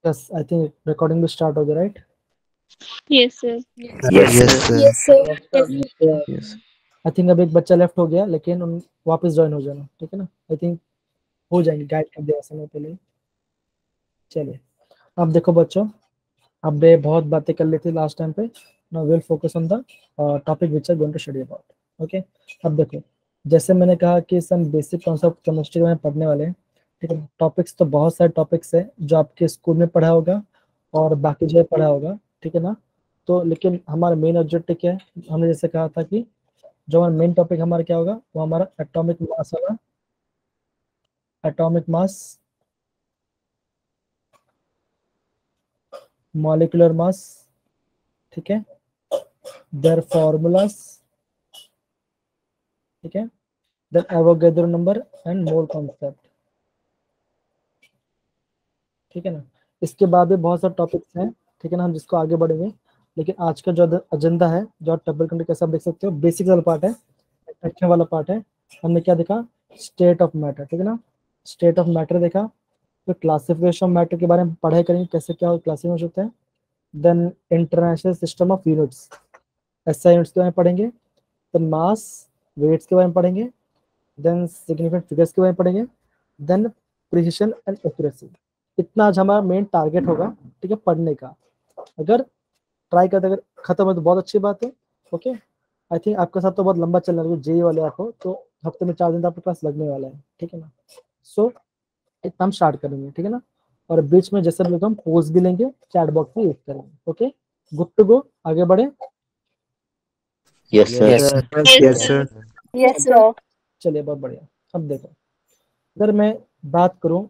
Yes, I think recording भी start हो गया, right? Yes, sir. Yes, Yes, sir. sir. Yes, sir. Yes. I think अब एक बच्चा लेफ्ट हो गया, लेकिन उन वापस ज्वाइन हो जाना, ठीक है ना? आई थिंक हो जाएंगे, गाइड कर दिया समय पहले। चलिए, अब देखो बच्चों, अब ये बहुत बातें कर ली थी लास्ट टाइम पे। Now will focus on the topic which I going to study about. Okay, अब देखो, जैसे मैंने कहा कि सम बेसिक कॉन्सेप्ट केमिस्ट्री में पढ़ने वाले हैं, ठीक है। टॉपिक्स तो बहुत सारे टॉपिक्स है जो आपके स्कूल में पढ़ा होगा और बाकी जगह पढ़ा होगा, ठीक है ना? तो लेकिन हमारा मेन ऑब्जेक्टिव क्या है? हमने जैसे कहा था कि जो हमारा मेन टॉपिक हमारा क्या होगा, वो हमारा एटॉमिक मास होगा। एटॉमिक मास, मॉलिक्यूलर मास, ठीक है, देयर फॉर्मूलास, ठीक है, then Avogadro number and mole concept, ठीक है ना? इसके बाद भी बहुत सारे टॉपिक्स हैं, ठीक है ना, हम जिसको आगे बढ़ेंगे। लेकिन आज का जो एजेंडा है, जो आप टेबल कंट्री कैसे आप देख सकते हो, बेसिक वाला पार्ट है, इंट्रोडक्शन वाला पार्ट है। हमने क्या देखा? स्टेट ऑफ मैटर, ठीक है ना? स्टेट ऑफ मैटर देखा, फिर क्लासिफिकेशन ऑफ मैटर के बारे में पढ़ाई करेंगे, कैसे क्या क्लासिफिकेशन होते हैं। Then international system of units, SI units के बारे में पढ़ेंगे। देन मास, वेट्स के बारे में पढ़ेंगे। देन सिग्निफिकेंट फिगर्स के बारे में पढ़ेंगे। Then precision and accuracy. इतना आज हमारा मेन टारगेट होगा, ठीक है, पढ़ने का। अगर ट्राई करते, अगर खत्म हो तो बहुत अच्छी बात है। ओके, आई थिंक आपके साथ तो बहुत लंबा चल रहा है, जेई वाले आप हो तो हफ्ते में 4 दिन तो आपके पास लगने वाला है, ठीक है ना? सो इतना हम स्टार्ट करेंगे, ठीक है ना? और बीच में जैसे भी हम पोज भी लेंगे, चैट बॉक्स भी यूज करेंगे। ओके, गुड टू गो, आगे बढ़े। Yes, sir. Yes, sir. Yes, Yes, sir. Yes, sir. चलिए, बहुत बढ़िया। अब देखो, अगर मैं बात करूं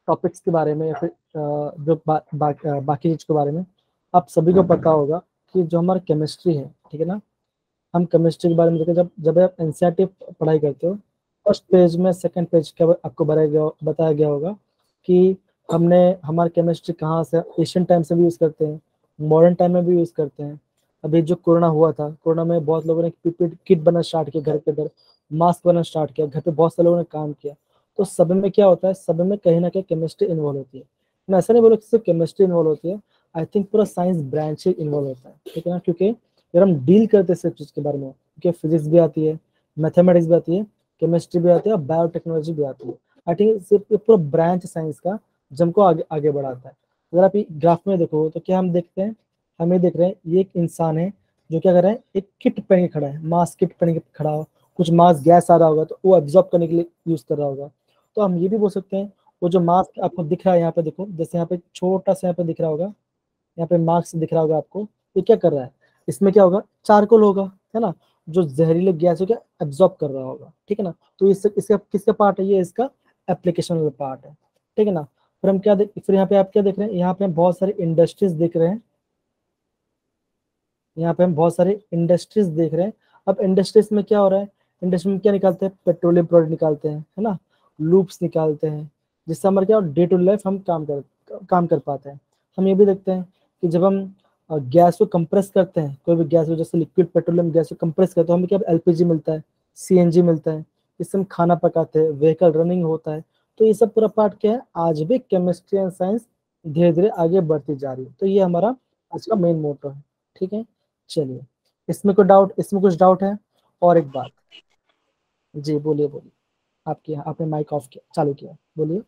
टॉपिक्स के बारे में या फिर जो बाकी चीज के बारे में, आप सभी को पता होगा कि जो हमारा केमिस्ट्री है, ठीक है ना, हम केमिस्ट्री के बारे में देखें, जब जब आप एनसीईआरटी पढ़ाई करते हो, फर्स्ट पेज में, सेकंड पेज के आपको बताया गया होगा कि हमने हमारे केमिस्ट्री कहाँ से एशियन टाइम से भी यूज़ करते हैं, मॉडर्न टाइम में भी यूज़ करते हैं। अभी जो कोरोना हुआ था, कोरोना में बहुत लोगों ने पीपीई किट बनाना स्टार्ट किया, घर के अंदर मास्क बनाना स्टार्ट किया, घर पे बहुत सारे लोगों ने काम किया। तो सब में क्या होता है, सब में कहीं ना कहीं केमिस्ट्री इन्वॉल्व होती है। मैं ऐसा नहीं बोलूँ कि सिर्फ केमिस्ट्री इन्वॉल्व होती है, आई थिंक पूरा साइंस ब्रांच ही इन्वॉल्व होता है, ठीक है ना? क्योंकि अगर हम डील करते हैं सिर्फ चीज़ के बारे में, क्योंकि फिजिक्स भी आती है, मैथमेटिक्स भी आती है, केमिस्ट्री भी आती है और बायोटेक्नोलॉजी भी आती है। आई थिंक सिर्फ पूरा ब्रांच साइंस का जमको आगे आगे बढ़ाता है। अगर आप ग्राफ में देखो तो क्या हम देखते हैं, हम ये देख रहे हैं, ये एक इंसान है जो क्या कर रहा है, एक किट पहन के खड़ा है, मास्क किट पहन के खड़ा हो, कुछ मास्क गैस आ रहा होगा तो वो एब्जॉर्ब करने के लिए यूज कर रहा होगा। तो हम ये भी बोल सकते हैं, वो जो मास्क आपको दिख रहा है यहाँ पे देखो, जैसे यहाँ पे छोटा सा यहाँ पे दिख रहा होगा, यहाँ पे मास्क दिख रहा होगा आपको, ये क्या कर रहा है, इसमें क्या होगा, चारकोल होगा, है ना, जो जहरीले गैस हो क्या एब्जॉर्ब कर रहा होगा, ठीक है ना? तो इससे इसका किसका पार्ट है, ये इसका एप्लीकेशन वाला पार्ट है, ठीक है ना? फिर हम क्या फिर यहाँ पे आप क्या देख रहे हैं, यहाँ पे हम बहुत सारे इंडस्ट्रीज देख रहे हैं, यहाँ पे हम बहुत सारे इंडस्ट्रीज देख रहे हैं। अब इंडस्ट्रीज में क्या हो रहा है, इंडस्ट्री में क्या निकालते हैं, पेट्रोलियम प्रोडक्ट निकालते हैं, है ना, लूप्स निकालते हैं, जिससे हमारे क्या डे टू लाइफ हम काम कर पाते हैं। हम ये भी देखते हैं कि जब हम गैस को कंप्रेस करते हैं, कोई भी गैस को, जैसे लिक्विड पेट्रोलियम गैस को कंप्रेस करते हैं, हमें क्या एलपीजी मिलता है, सीएनजी मिलता है, इससे हम खाना पकाते हैं, व्हीकल रनिंग होता है। तो ये सब पूरा पार्ट क्या है, आज भी केमिस्ट्री एंड साइंस धीरे धीरे आगे बढ़ती जा रही है। तो ये हमारा आज का मेन मोटो है, ठीक है। चलिए, इसमें कुछ डाउट है? और एक बात, जी बोलिए बोलिए, आपने माइक ऑफ किया, चालू किया, बोलिए।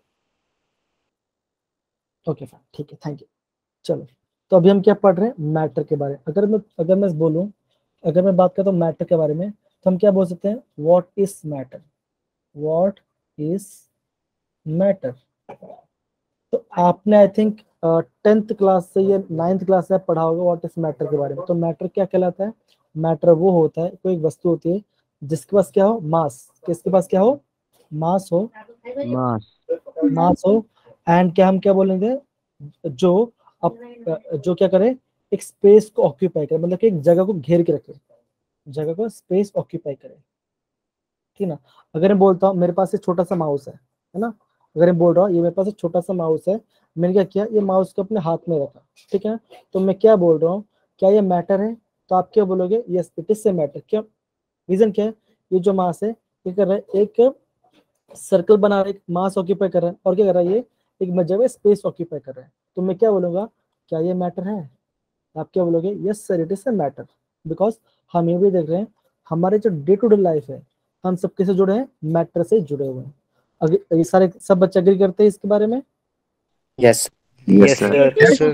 ओके फाइन, ठीक है, थैंक यू। चलो, तो अभी हम क्या पढ़ रहे हैं, मैटर के बारे में। अगर मैं बोलूं, अगर मैं बात करता हूँ मैटर के बारे में, तो हम क्या बोल सकते हैं, what is matter, what is matter. तो आपने आई थिंक 10th क्लास से या 9th क्लास से पढ़ा होगा व्हाट इज मैटर के बारे में। तो मैटर क्या कहलाता है, मैटर वो होता है, कोई एक वस्तु होती है जिसके पास क्या हो, मास, किसके पास क्या हो, मास हो, Mass. मास हो, एंड क्या हम क्या बोलेंगे, जो अब जो क्या करे, एक स्पेस को ऑक्यूपाई करे, मतलब कि एक जगह को घेर के रखे, जगह को स्पेस ऑक्यूपाई करे, ठीक ना? अगर मैं बोलता हूँ मेरे पास एक छोटा सा माउस है ना, अगर मैं बोल रहा हूँ ये मेरे पास एक छोटा सा माउस है, मैंने क्या किया, ये माउस को अपने हाथ में रखा, ठीक है, तो मैं क्या बोल रहा हूँ, क्या ये मैटर है? तो आप क्या बोलोगे, yes it is a matter. क्या रीजन क्या है, ये जो मास है ये कर रहा है, एक सर्कल बना रहा है, एक मास ऑक्यूपाई कर रहा है, और क्या कर रहा है, ये एक जगह स्पेस ऑक्यूपाई कर रहा है, तो मैं क्या बोलूंगा, क्या ये मैटर है? आप क्या बोलोगे? Yes sir it is a matter, because हम ये भी देख रहे हैं हमारे जो डे टू डे लाइफ है हम सब कैसे जुड़े हैं, मैटर से जुड़े हुए हैं। अगर ये सारे सब बच्चे एग्री करते हैं इसके बारे में? Yes. Yes, sir. Yes, sir.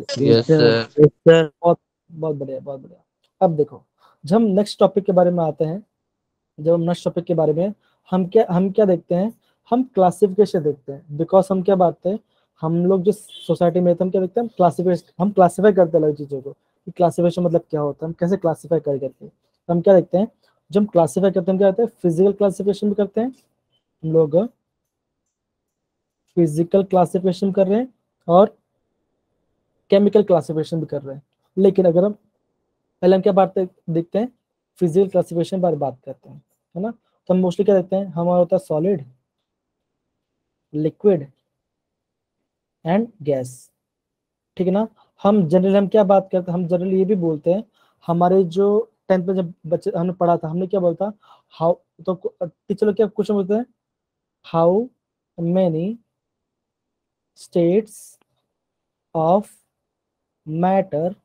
चलिए, Yes, sir. Yes, sir. बहुत बहुत बढ़िया, बहुत बढ़िया। अब देखो, जब हम नेक्स्ट टॉपिक के बारे में आते हैं, जब हम नेक्स्ट टॉपिक के बारे में हम क्या देखते हैं, हम क्लासिफिकेशन देखते हैं। बिकॉज हम क्या बात है, हम लोग जो सोसाइटी में हम क्या देखते हैं, हम क्लासिफाई करते हैं अलग चीजों को, कि क्लासिफिकेशन मतलब क्या होता है, हम कैसे क्लासिफाई करते हैं। हम क्या देखते हैं, जब हम क्लासिफाई करते हैं हम क्या करते हैं, फिजिकल क्लासिफिकेशन भी करते हैं, हम लोग फिजिकल क्लासिफिकेशन कर रहे हैं और केमिकल क्लासिफिकेशन भी कर रहे हैं। लेकिन अगर हम पहले हम क्या बात देखते हैं, फिजिकल क्लासिफिकेशन बारे बात करते हैं, है ना। तो हम मोस्टली क्या देखते हैं, हमारा होता है सॉलिड, लिक्विड एंड गैस, ठीक है ना। हम जनरली हम क्या बात करते हैं, हम जनरली ये भी बोलते हैं, हमारे जो 10th में जब बच्चे हमने पढ़ा था, हमने क्या बोलता, हाउ, तो टीचर लोग क्या क्वेश्चन बोलते हैं, how many states of matter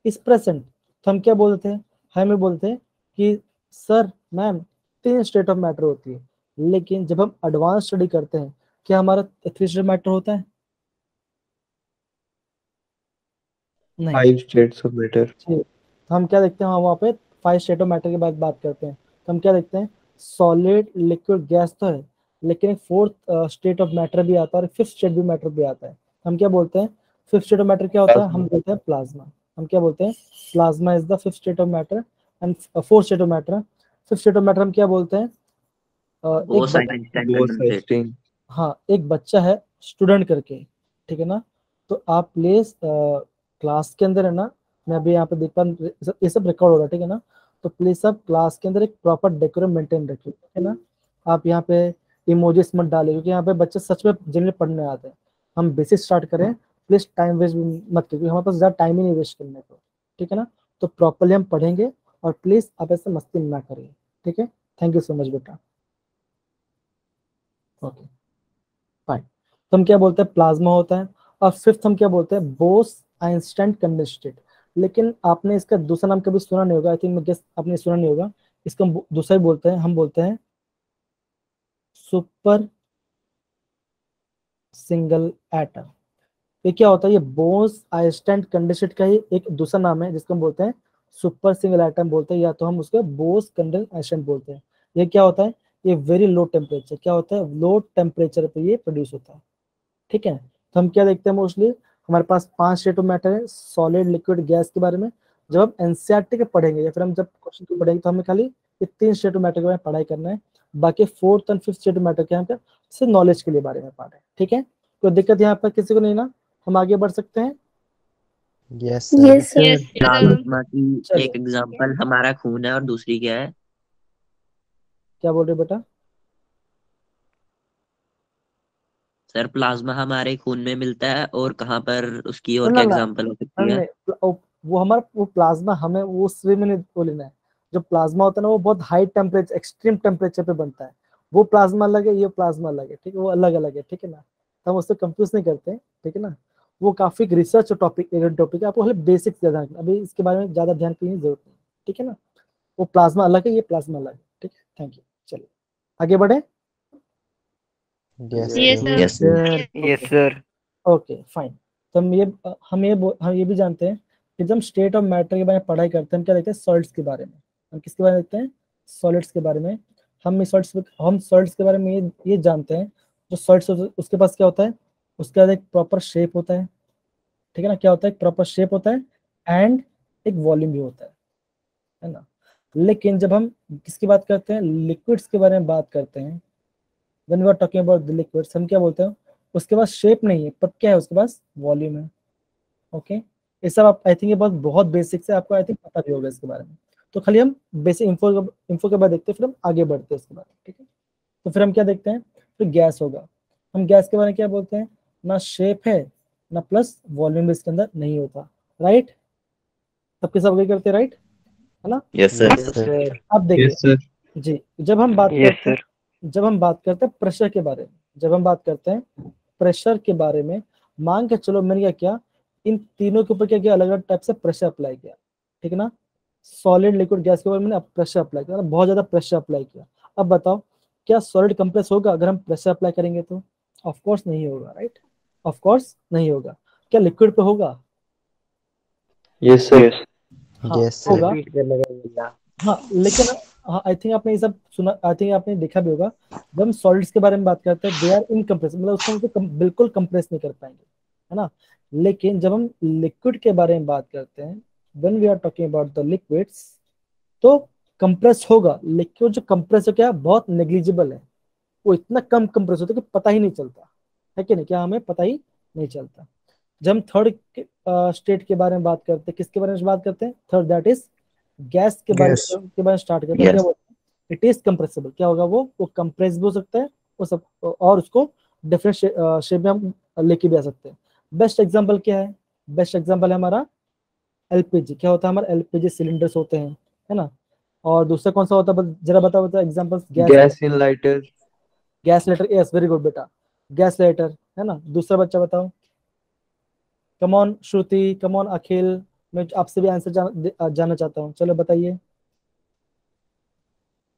is present. तो हम क्या बोलते हैं, हमें बोलते हैं कि sir ma'am 3 state of matter होती है। लेकिन जब हम एडवांस स्टडी करते हैं, क्या हमारा 3 स्टेट मैटर होता है? नहीं। 5 states of matter. तो हम क्या देखते हैं, हम वहाँ पे 5 स्टेट ऑफ मैटर के बाद बात करते हैं। तो हम क्या देखते हैं, सॉलिड, लिक्विड, गैस तो है, लेकिन एक 4th स्टेट ऑफ मैटर भी आता है और 5th स्टेट भी मैटर भी आता है। हम क्या बोलते हैं, 5th स्टेट ऑफ मैटर क्या होता है, हम बोलते हैं प्लाज्मा। हम क्या बोलते हैं, plasma is the 5th state of matter and 4th state of matter. 5th state of matter हम क्या बोलते हैं, Bose-Einstein. हाँ, एक बच्चा है स्टूडेंट करके, ठीक है ना। तो आप प्लीज क्लास के अंदर है ना, मैं अभी यहाँ पे देख पा ये सब रिकॉर्ड हो रहा है, ठीक है ना। तो प्लीज सब क्लास के अंदर एक प्रॉपर डेकोरम मेंटेन रखिए, ठीक है ना। आप यहाँ पे इमोजीज मत डालिए, क्योंकि यहाँ पे बच्चे सच में जनरली पढ़ने आते हैं। हम बेसिक स्टार्ट करें, प्लीज टाइम वेस्ट मत करिए, हमारे पास ज़्यादा टाइम ही नहीं वेस्ट करने को, ठीक है ना। तो प्रॉपरली हम पढ़ेंगे और प्लीज आप ऐसे मस्ती ना करिए, ठीक है। थैंक यू सो मच बेटा। Okay fine. तो हम क्या बोलते हैं, प्लाज्मा होता है। और 5th हम क्या बोलते हैं, बोस आइंस्टाइन कंडेंसेट। लेकिन आपने इसका दूसरा नाम कभी सुना नहीं होगा, आई थिंक गेस आपने सुना नहीं होगा। इसका हम दूसरा ही बोलते हैं, हम बोलते हैं सुपर सिंगल एटम। ये क्या होता है, ये बोस आइंस्टाइन कंडेंसेट का ही एक दूसरा नाम है, जिसको हम बोलते हैं सुपर सिंगल एटम बोलते हैं, या तो हम उसको बोस कंडेंसेट बोलते हैं। ये क्या होता है, ये वेरी लो टेम्परेचर, क्या होता है, लो टेम्परेचर पे ये प्रोड्यूस होता है, ठीक है। तो हम क्या देखते हैं, मोस्टली हमारे पास 5 स्टेट ऑफ मैटर है, सॉलिड, लिक्विड, गैस के बारे में। जब हम एनसीईआरटी के पढ़ेंगे या फिर हम जब क्वेश्चन को पढ़ेंगे, तो हमें खाली ये 3 स्टेट ऑफ मैटर के बारे में पढ़ाई करना है। बाकी 4th और 5th स्टेट ऑफ मैटर के यहाँ पे सिर्फ नॉलेज के लिए बारे में पढ़ रहे हैं, ठीक है। कोई दिक्कत यहाँ पर किसी को नहीं ना, हम आगे बढ़ सकते हैं। Yes, sir. Yes, sir. Plasma की चलो। एक एग्जांपल हमारा खून है और दूसरी क्या है? क्या बोल रहे हो बेटा? सर प्लाज्मा हमारे खून में मिलता है और कहाँ पर उसकी और ना क्या ना एग्जांपल हो सकती है? वो हमारा वो प्लाज्मा हमें वो उसमें नहीं वो लेना है। जो प्लाज्मा होता है ना, वो बहुत हाई टेम्परेचर, एक्सट्रीम टेम्परेचर पे बनता है। वो प्लाज्मा अलग है, ये प्लाज्मा अलग है, ठीक है, वो अलग अलग है, ठीक है ना। तो हम उससे कंफ्यूज नहीं करते, ठीक है ना। वो काफी रिसर्च टॉपिक है, आपको खाली बेसिक ज्यादा, अभी इसके बारे में ज्यादा ध्यान की जरूरत नहीं, ठीक है ना। वो प्लाज्मा अलग है, ये प्लाज्मा अलग है, ठीक है। Thank you. चलिए आगे बढ़े। Yes, Yes, sir. sir. Yes sir. Yes, sir. Okay fine. तो हम ये भी जानते हैं कि जब हम स्टेट ऑफ मैटर के बारे में पढ़ाई करते हैं, हम क्या देखते हैं, सॉलिड्स के बारे में। हम किसके बारे में देखते हैं, सॉलिड्स के बारे में। हम सॉलिड्स के बारे में ये जानते हैं, जो सॉलिड्स उसके पास क्या होता है, उसके पास एक प्रॉपर शेप होता है, ठीक है ना। क्या होता है, एक प्रॉपर शेप होता है एंड एक वॉल्यूम भी होता है ना। लेकिन जब हम किसकी बात करते हैं, लिक्विड्स के बारे में बात करते हैं, when we are talking about the liquids, हम क्या बोलते हैं, उसके पास शेप नहीं है पर क्या है, उसके पास वॉल्यूम है। ओके, ये सब आप आई थिंक ये बहुत बेसिक से आपको आई थिंक पता भी होगा इसके बारे में। तो खाली हम बेसिक इंफो के बाद देखते हैं, फिर हम आगे बढ़ते हैं इसके बारे में, ठीक है। तो फिर हम क्या देखते हैं, फिर गैस होगा। हम गैस के बारे में क्या बोलते हैं, ना शेप है ना प्लस वॉल्यूम भी इसके अंदर नहीं होता, राइट। सबके सब वही करते हैं, राइट, है ना। Yes sir. Yes, sir. अब देखिए Yes, sir. जी, जब हम बात Yes, करते हैं प्रेशर के बारे में, जब हम बात करते हैं प्रेशर के बारे में, मान के चलो मैंने क्या किया, इन तीनों के ऊपर क्या किया, अलग अलग टाइप से प्रेशर अप्लाई किया, ठीक है ना। सॉलिड लिक्विड गैस के ऊपर मैंने प्रेशर अप्लाई किया, बहुत ज्यादा प्रेशर अप्लाई किया। अब बताओ क्या सॉलिड कंप्रेस होगा अगर हम प्रेशर अप्लाई करेंगे तो? ऑफ कोर्स नहीं होगा, राइट, ऑफ कोर्स नहीं होगा। क्या लिक्विड पे होगा? Yes, sir. Yes. हाँ Yes, sir. होगा। रिपीट करने का बोला। हाँ लेकिन हाँ आई थिंक आपने ये सब सुना, आई थिंक आपने देखा भी होगा, जब हम सॉलिड्स के बारे में बात करते हैं दे आर इनकम्प्रेस, मतलब उसको बिल्कुल कंप्रेस नहीं कर पाएंगे, है ना। लेकिन जब हम लिक्विड के बारे में बात करते हैं, when we are talking about the liquids, तो कंप्रेस होगा, लेकिन जो कंप्रेस है क्या बहुत नेग्लिजिबल है, वो इतना कम कंप्रेस होता है कि पता ही नहीं चलता है कि नहीं, क्या हमें पता ही नहीं चलता। जब हम थर्ड स्टेट के बारे में बात करते हैं, किसके बारे में बात करते हैं, थर्ड, दैट इज गैस के बारे Gas. में स्टार्ट करते हैं। क्या बोलते हैं, इट इज कंप्रेसिबल। क्या होगा वो कंप्रेस भी हो सकता है, वो सब, और उसको डिफरेंट शेप में हम लेके भी आ सकते हैं। बेस्ट एग्जांपल क्या है, बेस्ट एग्जांपल है हमारा एलपीजी। क्या होता है, हमारा एलपीजी सिलेंडर्स होते हैं, है ना। और दूसरा कौन सा होता है, जरा बताओ बताओ examples. Gas in lighter. Gas lighter, yes very good बेटा, गैस लाइटर, है ना। दूसरा बच्चा बताओ, come on Shruti, come on अखिल, मैं आपसे भी आंसर जानना चाहता हूँ, चलो बताइए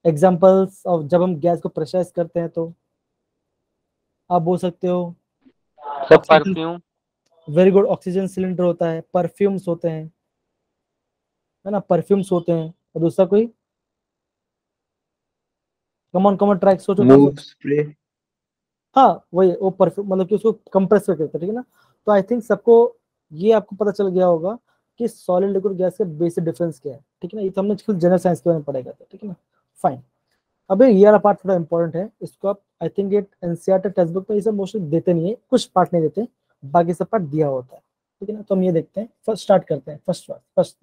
एग्जांपल्स ऑफ जब हम गैस को प्रेशराइज करते हैं तो। आप बोल सकते हो सब perfume. Very good, oxygen cylinder होता है, परफ्यूम्स होते हैं, है ना, परफ्यूम्स होते हैं। और दूसरा कोई, कम ऑन ट्रैक, सोचो कौन सा। Move spray. हाँ वही, वो परफ्यूम मतलब कि उसको कंप्रेस करके करते हैं, ठीक है ना। तो आई थिंक सबको ये आपको पता चल गया होगा कि सॉलिड लिक्विड गैस के बेसिक डिफरेंस क्या है, ठीक है ना। ये तो हमने जनरल साइंस के बारे में पढ़ेगा, ठीक है ना। फाइन। अबे ये वाला पार्ट थोड़ा इंपॉर्टेंट है, इसको आप आई थिंक ये एनसीईआरटी टेक्स्ट बुक में ये सब मोस्टली देते नहीं है, कुछ पार्ट नहीं देते, बाकी सब पार्ट दिया होता है, ठीक है ना। तो हम ये देखते हैं, फर्स्ट स्टार्ट करते हैं, फर्स्ट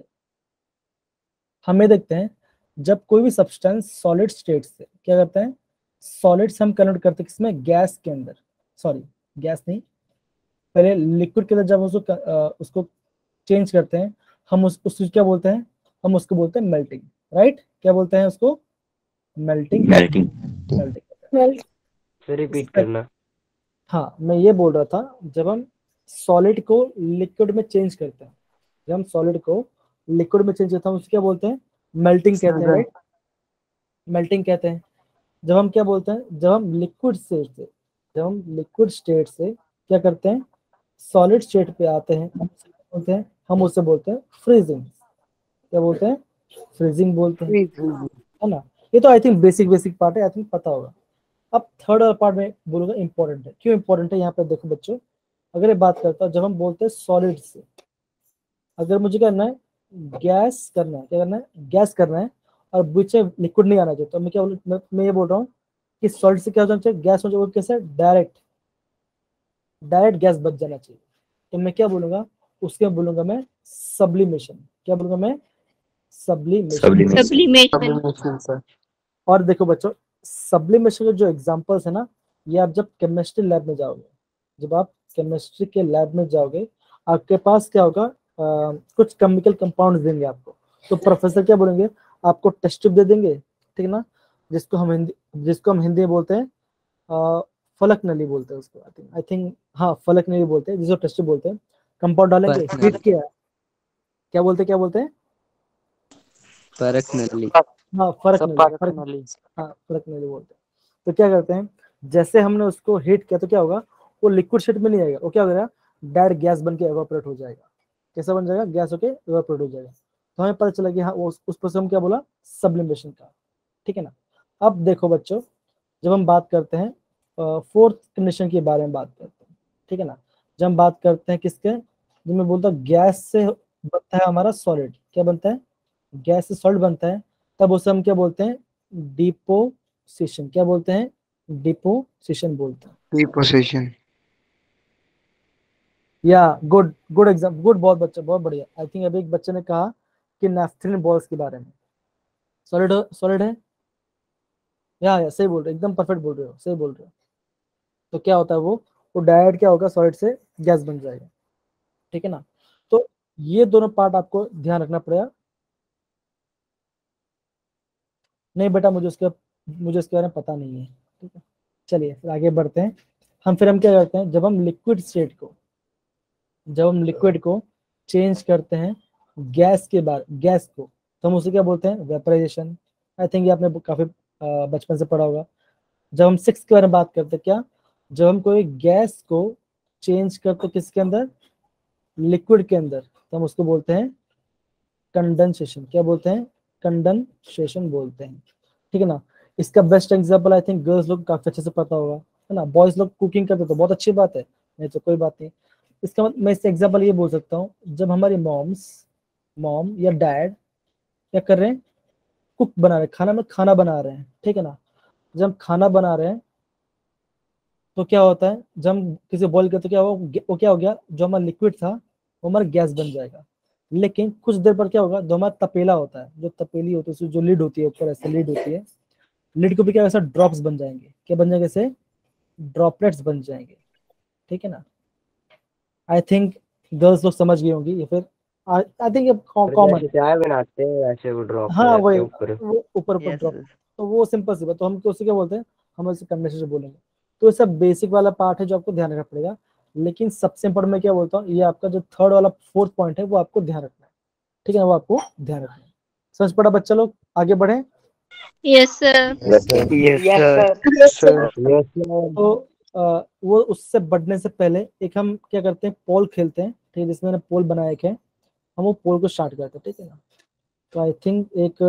हम ये देखते हैं, जब कोई भी सब्सटेंस सॉलिड स्टेट से क्या करते हैं, सॉलिड से हम कन्वर्ट करते हैं किसमें, गैस के अंदर, सॉरी गैस नहीं, पहले लिक्विड के अंदर जब उसको चेंज करते हैं, हम उसको क्या बोलते हैं, हम उसको बोलते हैं मेल्टिंग, राइट। क्या बोलते हैं उसको, मेल्टिंग, मेल्टिंग। मेल्टिंग। फिर रिपीट करना। हाँ मैं ये बोल रहा था, जब हम सॉलिड को लिक्विड में चेंज करते हैं, जब हम सॉलिड को लिक्विड में चेंज करते हैं, उसको क्या बोलते हैं, मेल्टिंग कहते हैं, राइट, मेल्टिंग कहते हैं। जब हम क्या बोलते हैं, जब हम लिक्विड स्टेट से क्या करते हैं, सॉलिड स्टेट पे आते हैं, हम उससे बोलते हैं फ्रीजिंग। क्या बोलते हैं, फ्रीजिंग बोलते हैं, है ना। ये तो आई थिंक बेसिक पार्ट है, आई थिंक पता होगा। अब थर्ड वाला पार्ट में बोलूंगा इंपॉर्टेंट है। क्यों इंपॉर्टेंट है, यहाँ पे देखो बच्चों, अगर ये बात करता हूँ, जब हम बोलते हैं सॉलिड से, अगर मुझे करना है गैस करना है, क्या करना है, गैस करना है, और बीच में लिक्विड नहीं आना चाहिए, तो मैं क्या मैं ये बोल रहा हूँ कि सॉलिड से क्या होना चाहिए, गैस होना चाहिए, वो कैसे, डायरेक्ट गैस बच जाना चाहिए। तो मैं क्या बोलूंगा, उसके बोलूंगा मैं सब्लिमेशन। क्या बोलूंगा मैं, सब्लिमेशन। सब्लिमेशन। और देखो बच्चों, सब्लिमेशन के जो एग्जांपल्स है ना, ये आप जब केमिस्ट्री लैब में जाओगे, जब आप केमिस्ट्री के लैब में जाओगे, आपके पास क्या होगा, कुछ केमिकल कंपाउंड्स देंगे आपको, तो प्रोफेसर क्या बोलेंगे, आपको टेस्ट ट्यूब दे देंगे, ठीक है ना, जिसको हम हिंदी में बोलते हैं फलक नली बोलते हैं उसको, आई थिंक हाँ फलक नली बोलते हैं, जिसको टेस्ट ट्यूब बोलते हैं। कंपाउंड डालेंगे, हीट किया, क्या बोलते हैं, फर्क नली। हाँ फर्क सब नली, परफ्यूम। हाँ फर्क नली बोलते हैं। तो क्या करते हैं, जैसे हमने उसको हीट किया तो क्या होगा, वो लिक्विड शेप में नहीं आएगा, वो क्या होगा, डायरेक्ट गैस बन के एवापोरेट हो जाएगा। कैसा बन जाएगा, गैस होके एवापोरेट हो जाएगा। तो हमें पता चला कि हाँ उस प्रोसेस हम क्या बोला, सब्लिमेशन का, ठीक है ना। अब देखो बच्चों, जब हम बात करते हैं फोर्थ कंडीशन के बारे में बात करते हैं, ठीक है ना। जब हम बात करते हैं किसके, जब मैं बोलता हूँ गैस से बनता है हमारा सॉलिड, क्या बनता है, गैस से सॉलिड बनता है, तब उसे हम क्या बोलते हैं, डिपोजिशन। क्या बोलते हैं, डिपोजिशन बोलते हैं। Deposition. या गुड गुड एग्जाम, गुड, बहुत बच्चा, बहुत बढ़िया। आई थिंक अभी एक बच्चे ने कहा कि नेफ्थलीन बॉल्स के बारे में, सॉलिड है, या सही बोल रहे हो, एकदम परफेक्ट बोल रहे हो, सही बोल रहे हो। तो क्या होता है, वो डायरेक्ट क्या होगा, सॉलिड से गैस बन जाएगा, ठीक है ना। तो ये दोनों पार्ट आपको ध्यान रखना पड़ेगा। नहीं बेटा, मुझे इसके बारे में पता नहीं है, ठीक है। चलिए फिर आगे बढ़ते हैं। हम क्या करते हैं, जब हम लिक्विड स्टेट को जब हम लिक्विड को चेंज करते हैं गैस को, तो हम उसे क्या बोलते हैं? वेपराइजेशन। आई थिंक ये आपने काफी बचपन से पढ़ा होगा। जब हम 6 के बारे में बात करते हैं, क्या? जब हम कोई गैस को चेंज करते हैं किसके अंदर? लिक्विड के अंदर, तो हम उसको बोलते हैं कंडेंसेशन। क्या बोलते हैं? कंडेंसेशन बोलते हैं, ठीक है ना। इसका best example I think girls लोग काफी अच्छे से पता होगा, है ना। बॉयज लोग कुकिंग करते तो बहुत अच्छी बात है, नहीं तो कोई बात नहीं। इसका मतलब मैं इससे एग्जांपल ये बोल सकता हूँ, जब हमारी मॉम या डैड क्या कर रहे हैं? कुक बना रहे हैं, खाना बना रहे हैं, ठीक है ना। जब हम खाना बना रहे हैं तो क्या होता है, जब हम किसी बॉईल करते तो क्या हुआ, वो क्या हो गया, जो हमारा लिक्विड था वो हमारा गैस बन जाएगा। लेकिन कुछ देर पर क्या होगा, जो हमारा तपेला होता है, जो तपेली होती है, उसकी जो लीड होती है, ऊपर ऐसे लीड होती है, लीड के ऊपर क्या ऐसा ड्रॉप्स बन जाएंगे। क्या बन जाएंगे? ऐसे ड्रॉपलेट्स बन जाएंगे, ठीक है ना। आई थिंक गर्ल्स लोग समझ गई होंगी, या फिर आई थिंक ये कॉमन है। चाय बनाते हैं वैसे वो ड्रॉप हो हाँ जाते वही, हैं ऊपर। वो ऊपर ऊपर यस ड्रॉप। तो वो सिंपल सी बात, तो हम उसे क्या बोलते हैं? हम उसे कंडेंसेशन बोलेंगे। तो ये सब बेसिक वाला पार्ट है जो आपको ध्यान रखना पड़ेगा। लेकिन सबसे इम्पोर्टेंट मैं क्या बोलता हूँ, ये आपका जो थर्ड वाला फोर्थ पॉइंट है वो आपको ध्यान रखना है, ठीक है ना। वो आपको ध्यान रखना है। समझ पड़ा बच्चा लोग? आगे बढ़े। Yes, sir. Yes sir. Yes, sir. Yes sir. तो वो उससे बढ़ने से पहले एक हम क्या करते हैं, पोल खेलते हैं, ठीक है। जिसमें मैंने पोल बनाया है, हम वो पोल को स्टार्ट करते हैं, ठीक है ना। तो आई थिंक एक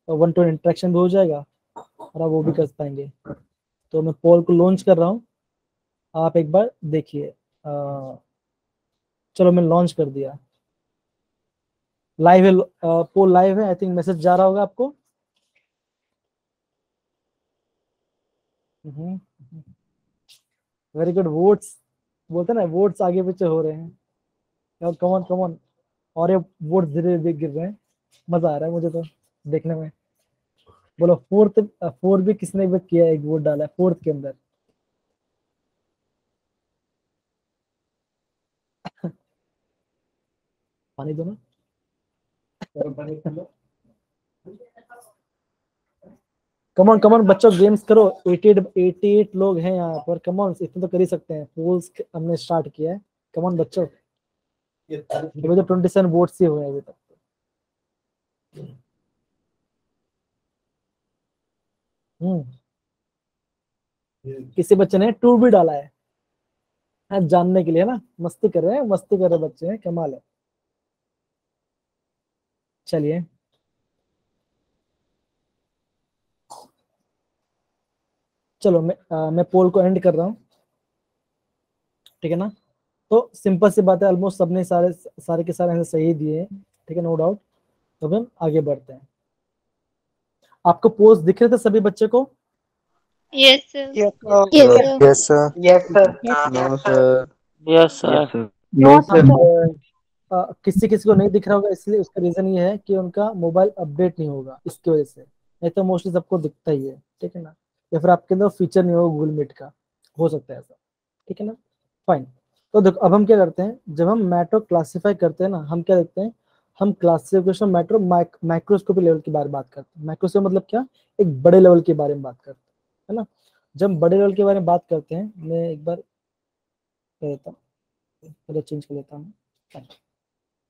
1 to 1 इंटरेक्शन भी हो जाएगा और आप वो भी कर पाएंगे। तो मैं पोल को लॉन्च कर रहा हूँ, आप एक बार देखिए। चलो मैं लॉन्च कर दिया, लाइव है, पोल लाइव है। आई थिंक मैसेज जा रहा होगा आपको। Very good. वोट्स बोलते हैं ना, वोट्स आगे पीछे हो रहे हैं। कमॉन कमॉन, और ये वोट धीरे धीरे गिर रहे हैं, मजा आ रहा है मुझे तो देखने में। बोलो फोर भी किसने भी किया, एक वोट डाला है फोर्थ के अंदर। पानी दो ना। कमॉन कमॉन बच्चों, गेम्स करो। 88 लोग हैं यहाँ पर, कमॉन इतना तो कर ही सकते हैं। पोल्स हमने स्टार्ट किया है, कमॉन बच्चों। मुझे 27 वोट्स ही हुए हैं अभी तक। हम्म किसी बच्चे ने 2 भी डाला है, हाँ, जानने के लिए ना। मस्ती कर रहे हैं, मस्ती कर रहे बच्चे हैं, कमाल है। चलिए, चलो मैं पोल को एंड कर रहा हूँ, ठीक है ना। तो सिंपल सी बात है, ऑलमोस्ट सबने सारे सारे के सारे आंसर सही दिए हैं, ठीक है, नो डाउट। तो अब हम आगे बढ़ते हैं। आपको पोज दिख रहे थे सभी बच्चे को? Yes, sir. Yes, Yes, sir. yes, sir. Yes, sir. No, sir. Yes Yes, sir. sir. No, sir. किसी किसी को नहीं दिख रहा होगा, इसलिए उसका रीजन ये है कि उनका मोबाइल अपडेट नहीं होगा, इसकी वजह से। नहीं तो मोस्टली सबको दिखता ही है, ठीक है ना। या फिर आपके अंदर फीचर नहीं होगा गूगल मीट का, हो सकता है ऐसा, ठीक है ना। फाइन। तो देखो अब हम क्या करते हैं, जब हम मैटर क्लासीफाई करते हैं ना, हम क्या देखते हैं, हम क्लासिफिकेशन मैटर माइक्रोस्कोपी लेवल के बारे में बात करते हैं। माइक्रोस्कोप मतलब क्या? एक बड़े लेवल के बारे में बात करते हैं, है ना। जब हम बड़े लेवल के बारे में बात करते हैं, मैं एक बार देता हूँ, पहले चेंज कर लेता हूँ।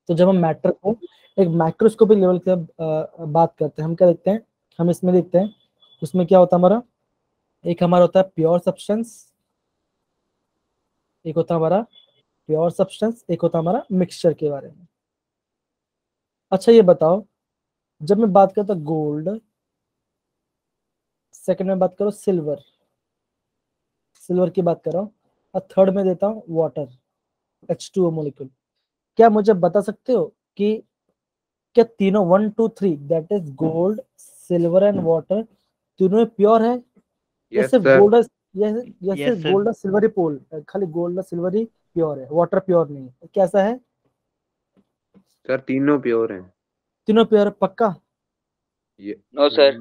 तो जब हम मैटर को एक माइक्रोस्कोपिक लेवल की बात करते हैं, हम क्या देखते हैं, हम इसमें देखते हैं, उसमें क्या होता है हमारा, एक हमारा होता है प्योर सब्सटेंस, एक होता है हमारा प्योर सब्सटेंस, एक होता है हमारा मिक्सचर के बारे में। अच्छा ये बताओ, जब मैं बात करता गोल्ड, सेकंड में बात करो सिल्वर की बात कर रहा हूँ, और थर्ड में देता हूँ वाटर, H2O मोलिक्यूल। क्या मुझे बता सकते हो कि क्या तीनों 1 2 3 that is gold, silver and water, तीनों प्योर है? या Yes, सिर्फ sir. गोल्ड, या Yes, सिर्फ sir. गोल्ड और सिल्वर ही पोल, खाली गोल्ड और सिल्वर ही प्योर है, वाटर प्योर नहीं है? कैसा है? सर तीनों प्योर हैं। तीनों प्योर पक्का? ये No, sir.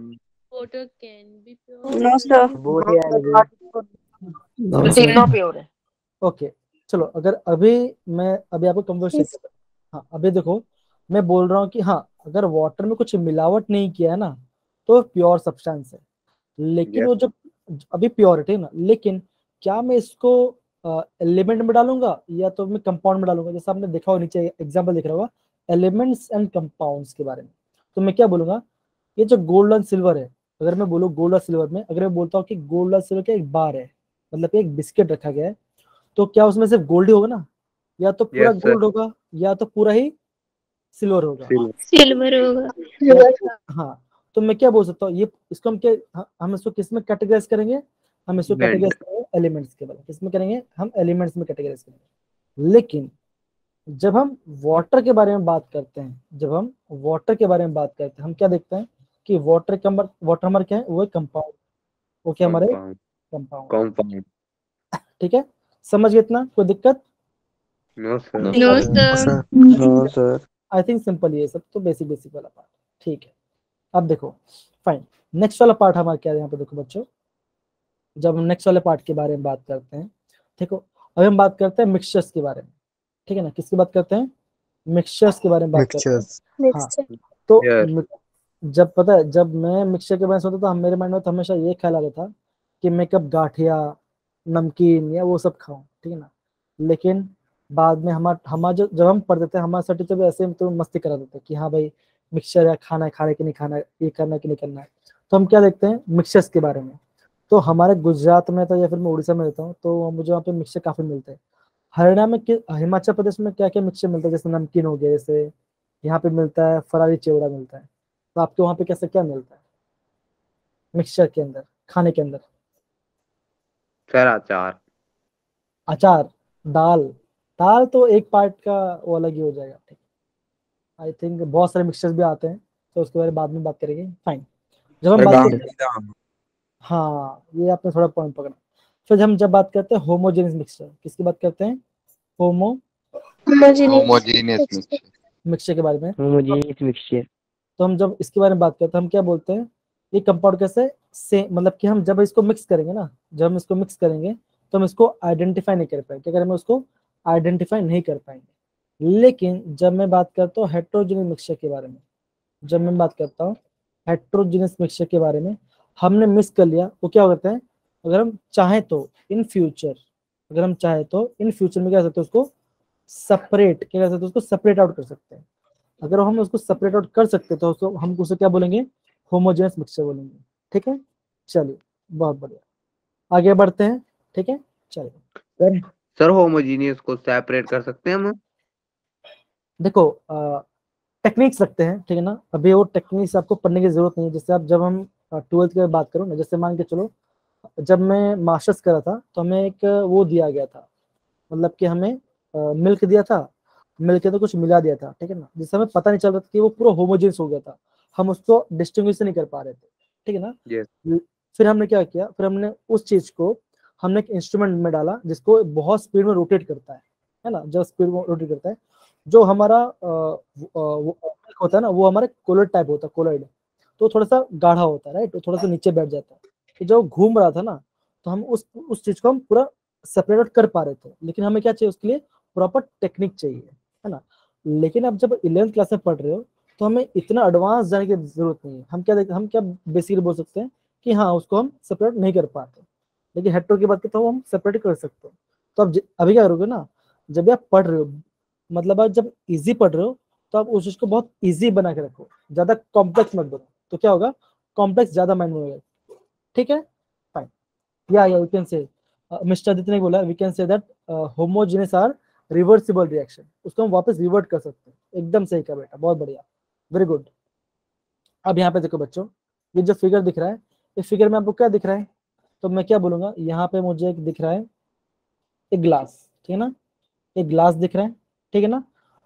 Water can be pure. No, sir. Both यार No, तीनों प्योर है। ओके, चलो अगर अभी मैं आपको कन्वर्सेशन, हाँ अभी देखो, मैं बोल रहा हूँ कि हाँ, अगर वाटर में कुछ मिलावट नहीं किया है ना, तो प्योर सब्सटेंस है। लेकिन Yes. वो जो अभी प्योर है, ठीक है ना, लेकिन क्या मैं इसको एलिमेंट में डालूंगा या तो मैं कंपाउंड में डालूंगा। जैसे आपने देखा हो नीचे एग्जांपल दिख रहा होगा एलिमेंट्स एंड कंपाउंड्स के बारे में, तो मैं क्या बोलूंगा, ये जो गोल्ड और सिल्वर है, अगर मैं बोलूँ गोल्ड और सिल्वर में, अगर मैं बोलता हूँ कि गोल्ड और सिल्वर का एक बार है, मतलब एक बिस्किट रखा गया है, तो क्या उसमें सिर्फ गोल्ड ही होगा ना, या तो पूरा Yes, sir. गोल्ड होगा या तो पूरा ही सिल्वर होगा। Silver. सिल्वर होगा। हाँ, तो मैं क्या बोल सकता हूँ, ये इसको हम क्या, हम इसको किस में कैटेगराइज करेंगे, हम इसको Blend. कैटेगराइज करेंगे एलिमेंट्स के बारे में, किस में करेंगे, हम एलिमेंट्स में कैटेगराइज करेंगे। लेकिन जब हम वाटर के बारे में बात करते हैं, जब हम वाटर के बारे में बात करते हैं, हम क्या देखते हैं कि वाटर हमारा क्या है, वो है कंपाउंड, वो क्या हमारे Compound. कंपाउंड। Compound. ठीक है, समझ गए इतना, कोई दिक्कत? No, sir. No sir. No sir. I think simple ये सब तो बेसिक वाला पार्ट। ठीक है, अब देखो फाइन, नेक्स्ट वाला पार्ट हमारा क्या है यहाँ पे, देखो बच्चों, जब हम नेक्स्ट वाले पार्ट के बारे में बात करते हैं, देखो अभी हम बात करते हैं मिक्सचर्स के बारे में, ठीक है ना, किसकी बात करते हैं, मिक्सचर्स के बारे में बात करते हैं। हाँ, तो Yes. जब पता है, जब मैं मिक्सचर के बारे में सोचता था, मेरे माइंड में तो हमेशा ये ख्याल आता था कि मैं कब गाठिया, नमकीन या वो सब खाऊं, ठीक है ना। लेकिन बाद में हमारा जब हम पढ़ते थे, हमारे सर टीचर भी ऐसे तो मस्ती करा देते कि हाँ भाई मिक्सचर या खाना है, खाना है कि नहीं खाना है, ये करना है कि नहीं करना है। तो हम क्या देखते हैं मिक्सचर्स के बारे में। तो हमारे गुजरात में तो, या फिर मैं उड़ीसा में रहता हूँ, तो मुझे वहाँ पे मिक्सचर काफी मिलते हैं। हरियाणा में, हिमाचल प्रदेश में क्या क्या मिक्सचर मिलता है, जैसे नमकीन हो गया, जैसे यहाँ पे मिलता है फरारी चिवड़ा मिलता है। तो आपके वहाँ पे कैसे क्या मिलता है मिक्सचर के अंदर, खाने के अंदर? Sir, अचार. अचार, दाल, दाल तो एक पार्ट का वो अलग ही हो जाएगा। ठीक, आई थिंक बहुत सारे मिक्सचर्स भी आते हैं, तो उसके बारे में बाद में बात करेंगे। फाइन, जब हम बात करते हैं, हाँ ये आपने थोड़ा पॉइंट पकड़ा। फिर हम जब बात करते हैं होमोजेनियस मिक्सचर, किसकी बात करते हैं, होमोजेनियस मिक्सचर। मिक्सचर के बारे में। Homogeneous mixture. तो हम जब इसके बारे में बात करते हैं, हम क्या बोलते हैं, ये कंपाउंड कैसे से, मतलब कि हम जब इसको मिक्स करेंगे ना, जब हम इसको मिक्स करेंगे तो हम इसको आइडेंटिफाई नहीं कर पाएंगे, क्या करेंगे, उसको आइडेंटिफाई नहीं कर पाएंगे। लेकिन जब मैं बात करता हूँ हेट्रोजेनियस मिक्सचर के बारे में, जब मैं बात करता हूँ हेट्रोजेनियस मिक्सचर के बारे में, हमने मिक्स कर लिया, वो क्या होता है, अगर हम चाहें तो इन फ्यूचर, अगर हम चाहें तो इन फ्यूचर में क्या कर सकते हैं, उसको सेपरेट, क्या कर सकते हैं, उसको सेपरेट आउट कर सकते हैं। अगर हम उसको सेपरेट आउट कर सकते हैं तो उसको हम उसे क्या बोलेंगे, होमोजेनियस मिक्सचर बोलेंगे। ठीक है, चलिए बहुत बढ़िया, आगे बढ़ते हैं। ठीक है, चलिए। सर होमोजीनियस को सेपरेट कर सकते हैं हम? देखो टेक्निक्स रखते हैं, ठीक है ना, अभी वो टेक्निक्स आपको पढ़ने की जरूरत नहीं है। जैसे आप, जब हम 12th की बात करो ना, जैसे मान के चलो जब मैं मास्टर्स करा था तो हमें एक वो दिया गया था, मतलब कि हमें मिल्क दिया था, मिल्क के तो कुछ मिला दिया था, ठीक है ना, जिससे हमें पता नहीं चल रहा था कि वो पूरा होमोजेनियस हो गया था, हम उसको डिस्टिंग्विश नहीं कर पा रहे थे, ठीक है ना। Yes. फिर हमने क्या किया, फिर हमने उस चीज को हमने एक इंस्ट्रूमेंट में डाला जिसको बहुत स्पीड में रोटेट करता है ना, जब स्पीड में रोटेट करता है, जो हमारा होता है ना, वो हमारे कोलॉइड टाइप होता है, कोलॉइड, तो थोड़ा सा गाढ़ा होता है, राइट, तो थोड़ा सा नीचे बैठ जाता है। तो जब घूम रहा था ना, तो हम उस चीज को हम पूरा सेपरेट आउट कर पा रहे थे, लेकिन हमें क्या चाहिए, उसके लिए प्रॉपर टेक्निक चाहिए, है ना। लेकिन अब जब 11th क्लास में पढ़ रहे हो तो हमें इतना एडवांस जाने की जरूरत नहीं है। हम क्या बेसिकली बोल सकते हैं कि हाँ उसको हम सेपरेट नहीं कर पाते, लेकिन हेट्रो की बात करते हो हम सेपरेट कर सकते हैं। तो अब अभी क्या करोगे ना, जब आप पढ़ रहे हो, मतलब आप जब इजी पढ़ रहे हो, तो आप उस चीज को बहुत इजी बना के रखो, ज्यादा कॉम्प्लेक्स मत बनो, तो क्या होगा, कॉम्प्लेक्स ज्यादा माइंड में होगा। ठीक है, फाइन, या we can say, mister Aditya ने बोला we can say that homogeneous are reversible reaction, उसको हम वापस रिवर्ट कर सकते हैं। एकदम सही कहा बेटा, बहुत बढ़िया, वेरी गुड। अब यहाँ पे देखो बच्चों, ये जो फिगर दिख रहा है, इस फिगर में आपको क्या दिख रहा है, तो मैं क्या बोलूंगा, यहाँ पे मुझे एक दिख रहा है एक ग्लास, ठीक है ना, एक ग्लास दिख रहा है, ठीक है ना।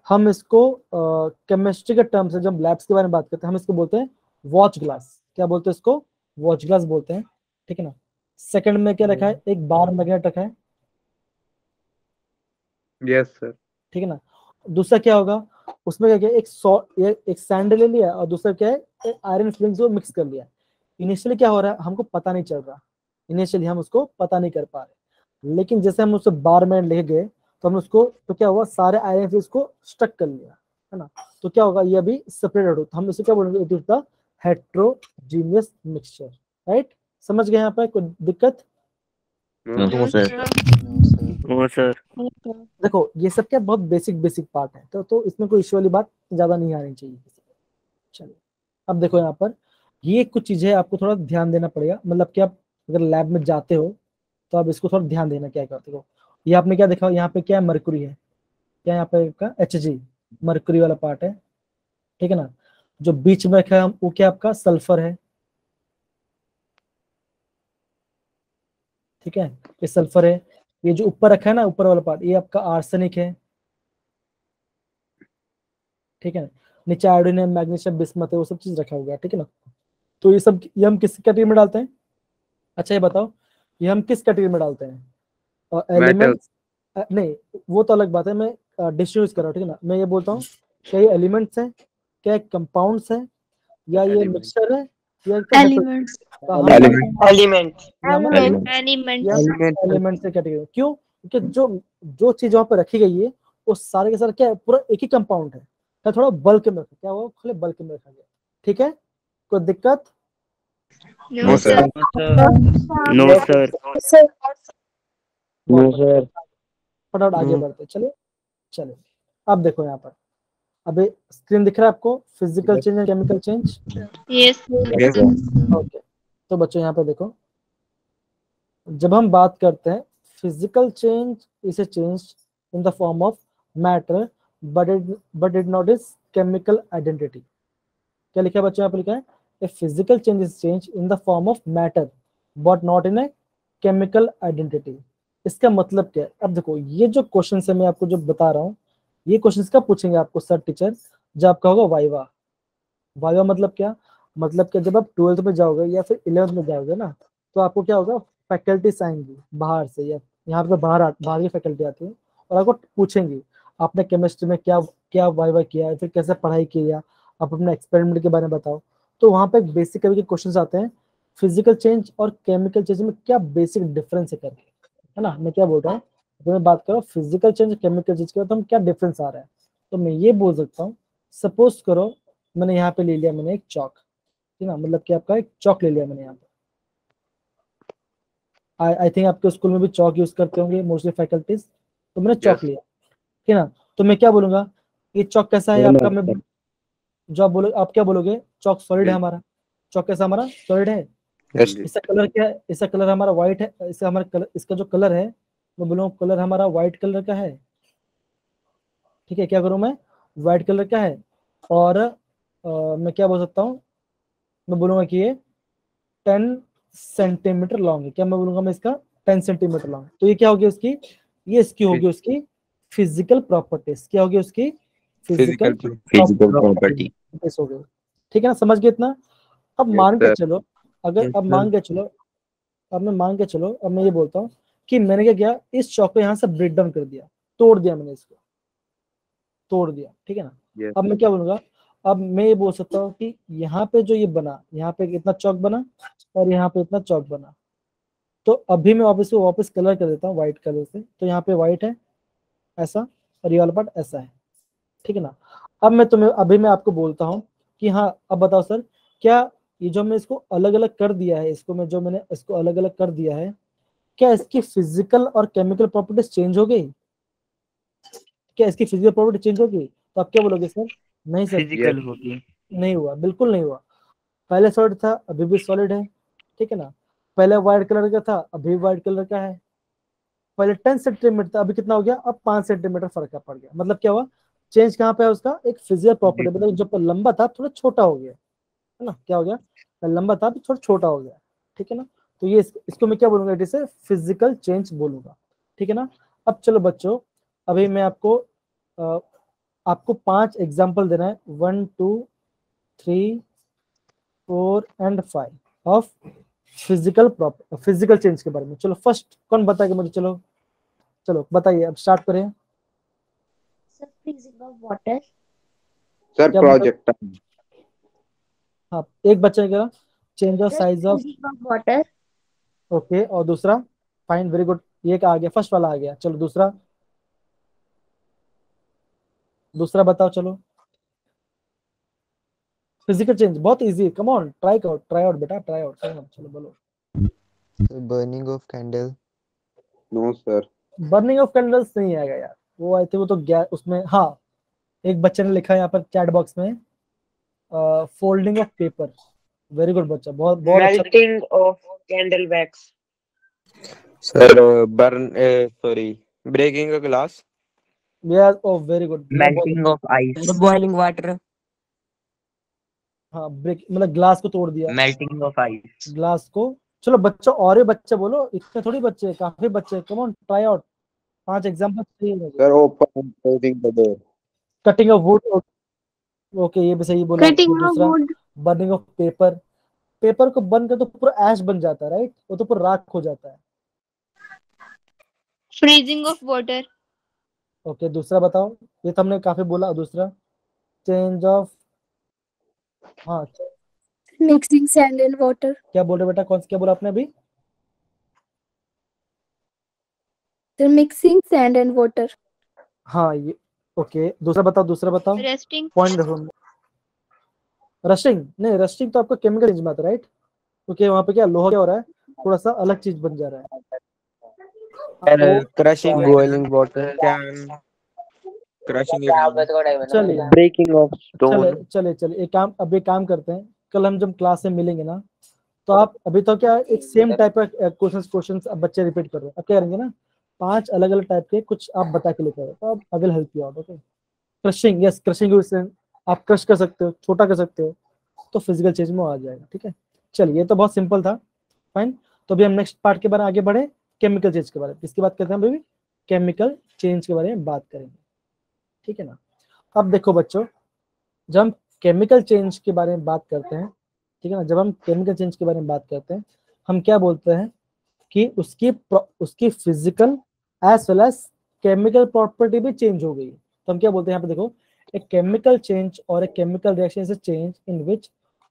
हम इसको केमिस्ट्री के टर्म से, जब लैब्स के बारे में बात करते हैं, हम इसको बोलते हैं वॉच ग्लास। क्या बोलते हैं इसको, वॉच ग्लास बोलते हैं, ठीक है ना। सेकंड में क्या रखा है, एक बार मैग्नेट रखा है, यस सर। ठीक है ना। दूसरा क्या होगा, उसमें क्या किया, एक सैंड ले लिया और दूसरा क्या है, आयरन फिलिंग्स को मिक्स कर लिया। इनिशियली क्या हो रहा है, हमको पता नहीं चल रहा, इनिशियली हम उसको पता नहीं कर पा रहे, लेकिन जैसे हम उसको बार में लेके गए तो हम उसको, तो क्या हुआ, सारे आयरन फिलिंग्स को स्टक कर लिया, है ना। तो क्या होगा, ये अभी सेपरेट हो, तो हम इसे क्या बोलेंगे, it is the heterogeneous mixture, right. समझ गए यहाँ पर कोई दिक्कत? No sir. No sir. देखो ये सब क्या बहुत बेसिक बेसिक पार्ट है, तो इसमें कोई इश्यू वाली बात ज्यादा नहीं आनी चाहिए किसी को। चलिए अब देखो यहाँ पर ये कुछ चीजें आपको थोड़ा ध्यान देना पड़ेगा, मतलब कि आप अगर लैब में जाते हो तो आप इसको थोड़ा ध्यान देना क्या करते हो। ये आपने क्या देखा, यहाँ पे क्या है, मरकुरी है, क्या यहाँ पे आपका Hg मरकुरी वाला पार्ट है, ठीक है ना। जो बीच में रखा है वो क्या आपका सल्फर है, ठीक है, ये सल्फर है। ये जो ऊपर रखा है ना ऊपर वाला पार्ट, ये आपका आर्सेनिक है, ठीक है। नीचे आयोडीन है, मैग्नीशियम, बिस्मथ है, वो सब चीज रखा हुआ है, ठीक है ना। तो ये हम किस कैटेगरी में डालते हैं, अच्छा ये बताओ, ये हम किस कैटेगरी में डालते हैं, और मेटल। एलिमेंट्स नहीं, वो तो अलग बात है, मैं डिस्ट्रीब्यूट कर रहा हूँ, ठीक है ना। मैं ये बोलता हूँ क्या ये एलिमेंट्स है, क्या कंपाउंड्स है, या ये Element. मिक्सचर है, या क्या एलिमेंट्स एलिमेंट एलिमेंट्स एलिमेंट से कैटेगरी, क्यों, क्योंकि जो चीज वहां पर रखी गई है वो सारे के सारे क्या है, पूरा एक ही कंपाउंड है, क्या थोड़ा बल्क में रखा, क्या हुआ खाली बल्क में रखा गया, ठीक है, कोई दिक्कत। No sir no sir. No sir. फटाफट आगे बढ़ते चले। अब देखो यहाँ पर, अभी स्क्रीन दिख रहा है आपको, physical change and chemical change, yes okay. तो बच्चों यहाँ पे देखो, जब हम बात करते हैं फिजिकल चेंज, इसे change in the form of matter but it not is chemical identity. क्या लिखा है बच्चों, यहाँ पे लिखा है a physical change is change in the form of matter but not in a chemical identity. इसका मतलब क्या है, अब देखो ये जो क्वेश्चन है मैं आपको जो बता रहा हूँ, ये क्वेश्चन कब पूछेंगे आपको सर टीचर, जब आपका होगा वाइवा। वाइवा मतलब क्या, मतलब कि जब आप 12th में जाओगे या फिर 11th में जाओगे ना, तो आपको क्या होगा, फैकल्टीज आएंगी बाहर से, या यहाँ पे बाहर की फैकल्टी आती है और आपको पूछेंगी आपने केमिस्ट्री में क्या क्या वाइवा किया है, फिर कैसे पढ़ाई की, या आप अपने एक्सपेरिमेंट के बारे में बताओ। तो वहाँ पे बेसिक के क्वेश्चन आते हैं, फिजिकल चेंज और केमिकल चेंज में क्या बेसिक डिफरेंस है करके, है ना। मैं क्या बोल रहा हूँ, तो मैं बात करो फिजिकल चेंज केमिकल चेंज के, तो हम क्या डिफरेंस आ रहा है, तो मैं ये बोल सकता हूँ, सपोज करो मैंने यहाँ पे ले लिया मैंने एक चौक, ठीक है ना, मतलब कि आपका एक चौक ले लिया मैंने यहाँ पे, आई थिंक आपके स्कूल में भी चौक यूज करते होंगे मोस्टली फैकल्टीज, तो मैंने चौक Yes. लिया, ठीक है ना। तो मैं क्या बोलूंगा, ये चौक कैसा है आपका, मैं जो आप क्या बोलोगे, चौक सॉलिड है हमारा, चौक कैसा हमारा सॉलिड है, Yes. इसका कलर क्या है, इसका कलर हमारा व्हाइट है, इसका हमारा कलर, इसका जो कलर है मैं बोलूँगा कलर हमारा व्हाइट कलर का है, ठीक है। क्या करूँ मैं, व्हाइट कलर का है, और मैं क्या बोल सकता हूँ, मैं बोलूँगा कि ये 10 सेंटीमीटर लॉन्ग है, क्या मैं बोलूँगा मैं इसका 10 सेंटीमीटर लॉन्ग, तो ये क्या होगी उसकी, ये इसकी होगी उसकी फिजिकल प्रॉपर्टीज, क्या होगी उसकी फिजिकल प्रॉपर्टी। हो गई, ठीक है ना, समझ गए इतना। अब Yes, मान के sir. चलो, अगर Yes, अब sir. मान के चलो, अब मैं ये बोलता हूँ कि मैंने क्या किया, इस चौक को यहाँ से ब्रेक डाउन कर दिया, तोड़ दिया मैंने इसको, तोड़ दिया, ठीक है ना। Yes. अब मैं क्या बोलूंगा, अब मैं ये बोल सकता हूँ कि यहाँ पे जो ये बना, यहाँ पे इतना चौक बना और यहाँ पे इतना चौक बना, तो अभी मैं वापस कलर कर देता हूँ व्हाइट कलर से, तो यहाँ पे व्हाइट है ऐसा, और ये वाला पार्ट ऐसा है, ठीक है ना। अभी मैं आपको बोलता हूँ कि हाँ अब बताओ सर, क्या ये जो मैं इसको अलग अलग कर दिया है, मैंने इसको अलग अलग कर दिया है, क्या इसकी फिजिकल और केमिकल प्रॉपर्टीज चेंज हो गई, क्या इसकी फिजिकल प्रॉपर्टी चेंज होगी, तो आप क्या बोलोगे सर, नहीं सर फिजिकल होगी। नहीं हुआ, बिल्कुल नहीं हुआ। पहले सॉलिड था अभी भी सॉलिड है, ठीक है ना। पहले व्हाइट कलर का था अभी व्हाइट कलर का है, पहले 10 सेंटीमीटर था अभी कितना हो गया, अब 5 सेंटीमीटर फर्क पड़ गया, मतलब क्या हुआ, चेंज कहाँ पे है उसका, एक फिजिकल प्रॉपर्टी, मतलब जो लंबा था थोड़ा छोटा हो गया, है ना, क्या हो गया, लंबा था थोड़ा छोटा हो गया, ठीक है ना। तो ये इसको मैं क्या बोलूंगा, इसे फिजिकल चेंज बोलूंगा, ठीक है ना। अब चलो बच्चों, अभी मैं आपको 5 एग्जाम्पल देना है, 1 2 3 4 एंड 5 ऑफ फिजिकल चेंज के बारे में। चलो फर्स्ट कौन बताएगा मुझे, चलो बताइए, अब स्टार्ट करें। Sir freezing of water Sir, क्या projector. हाँ एक बच्चा क्या, change of size of, freezing of water okay, और दूसरा, फाइन वेरी गुड, ये का आ गया, फर्स्ट वाला आ गया, चलो दूसरा बताओ, चलो फिजिकल चेंज बहुत इजी है, कम ऑन ट्राई आउट बेटा, ट्राई आउट, चलो बोलो। burning of candle, No, sir. Burning of candles नहीं आएगा यार, वो आई थिंक वो तो गैस उसमें। हाँ, एक बच्चे ने लिखा है यहाँ पर चैट बॉक्स में folding of paper. Very good बच्चा, बहुत बहुत अच्छा। Melting of candle wax. Sir, sorry, breaking a glass. Yes, oh very good. Melting of ice, boiling water, हाँ, ब्रेक मतलब ग्लास को तोड़ दिया, मेल्टिंग ऑफ आइस। ग्लास को। चलो बच्चों, और भी बच्चे बोलो, इतने थोड़ी बच्चे, काफी बच्चे, come on try out. 5 example चाहिए मुझे। Sir, open and closing the door. Cutting of would, okay ये भी सही बोला। Cutting फिर of दूसरा wood. Burning of paper, paper को बर्न कर तो पूरा ऐश बन जाता है, राइट, वो तो पूरा राख हो जाता है। Freezing of water. ओके दूसरा बताओ, ये तो हमने काफी बोला। दूसरा चेंज ऑफ, हाँ Mixing sand and water. क्या बोल रहे बेटा, कौन सा क्या बोला आपने अभी? They're mixing sand and water. हाँ ये ओके। दूसरा बताओ, दूसरा बताओ। Resting. पॉइंट देखो, रशिंग नहीं, रशिंग तो आपका केमिकल चेंज में आता है, राइट, क्योंकि वहाँ पे क्या लोहा क्या हो रहा है, थोड़ा सा अलग चीज बन जा रहा है। Crushing boiling water can crushing it. चलिए Breaking of stone. चलिए चलिए, एक काम, अब एक काम करते हैं, कल हम जब क्लास में मिलेंगे ना, तो आप अभी तो क्या एक सेम टाइप का क्वेश्चंस अब बच्चे रिपीट कर रहे हैं, अब क्या करेंगे ना, 5 अलग अलग टाइप के कुछ आप बता के लेकर आए, तो अब I will help you out. Okay, crushing, yes crushing, आप क्रश कर सकते हो, छोटा कर सकते हो, तो फिजिकल चेंज में आ जाएगा। ठीक है, चलिए ये तो बहुत सिंपल था, फाइन। तो अभी हम नेक्स्ट पार्ट के बारे में आगे बढ़े, केमिकल चेंज के बारे में। किसकी बात करते हैं अभी? केमिकल चेंज के बारे में बात करेंगे, ठीक है ना। अब देखो बच्चों, जब हम केमिकल चेंज के बारे में बात करते हैं, ठीक है ना, जब हम केमिकल चेंज के बारे में बात करते हैं, हम क्या बोलते हैं कि उसकी physical as well as chemical property भी चेंज हो गई। तो हम क्या बोलते हैं यहाँ पे देखो, a chemical change or a chemical reaction is a change in which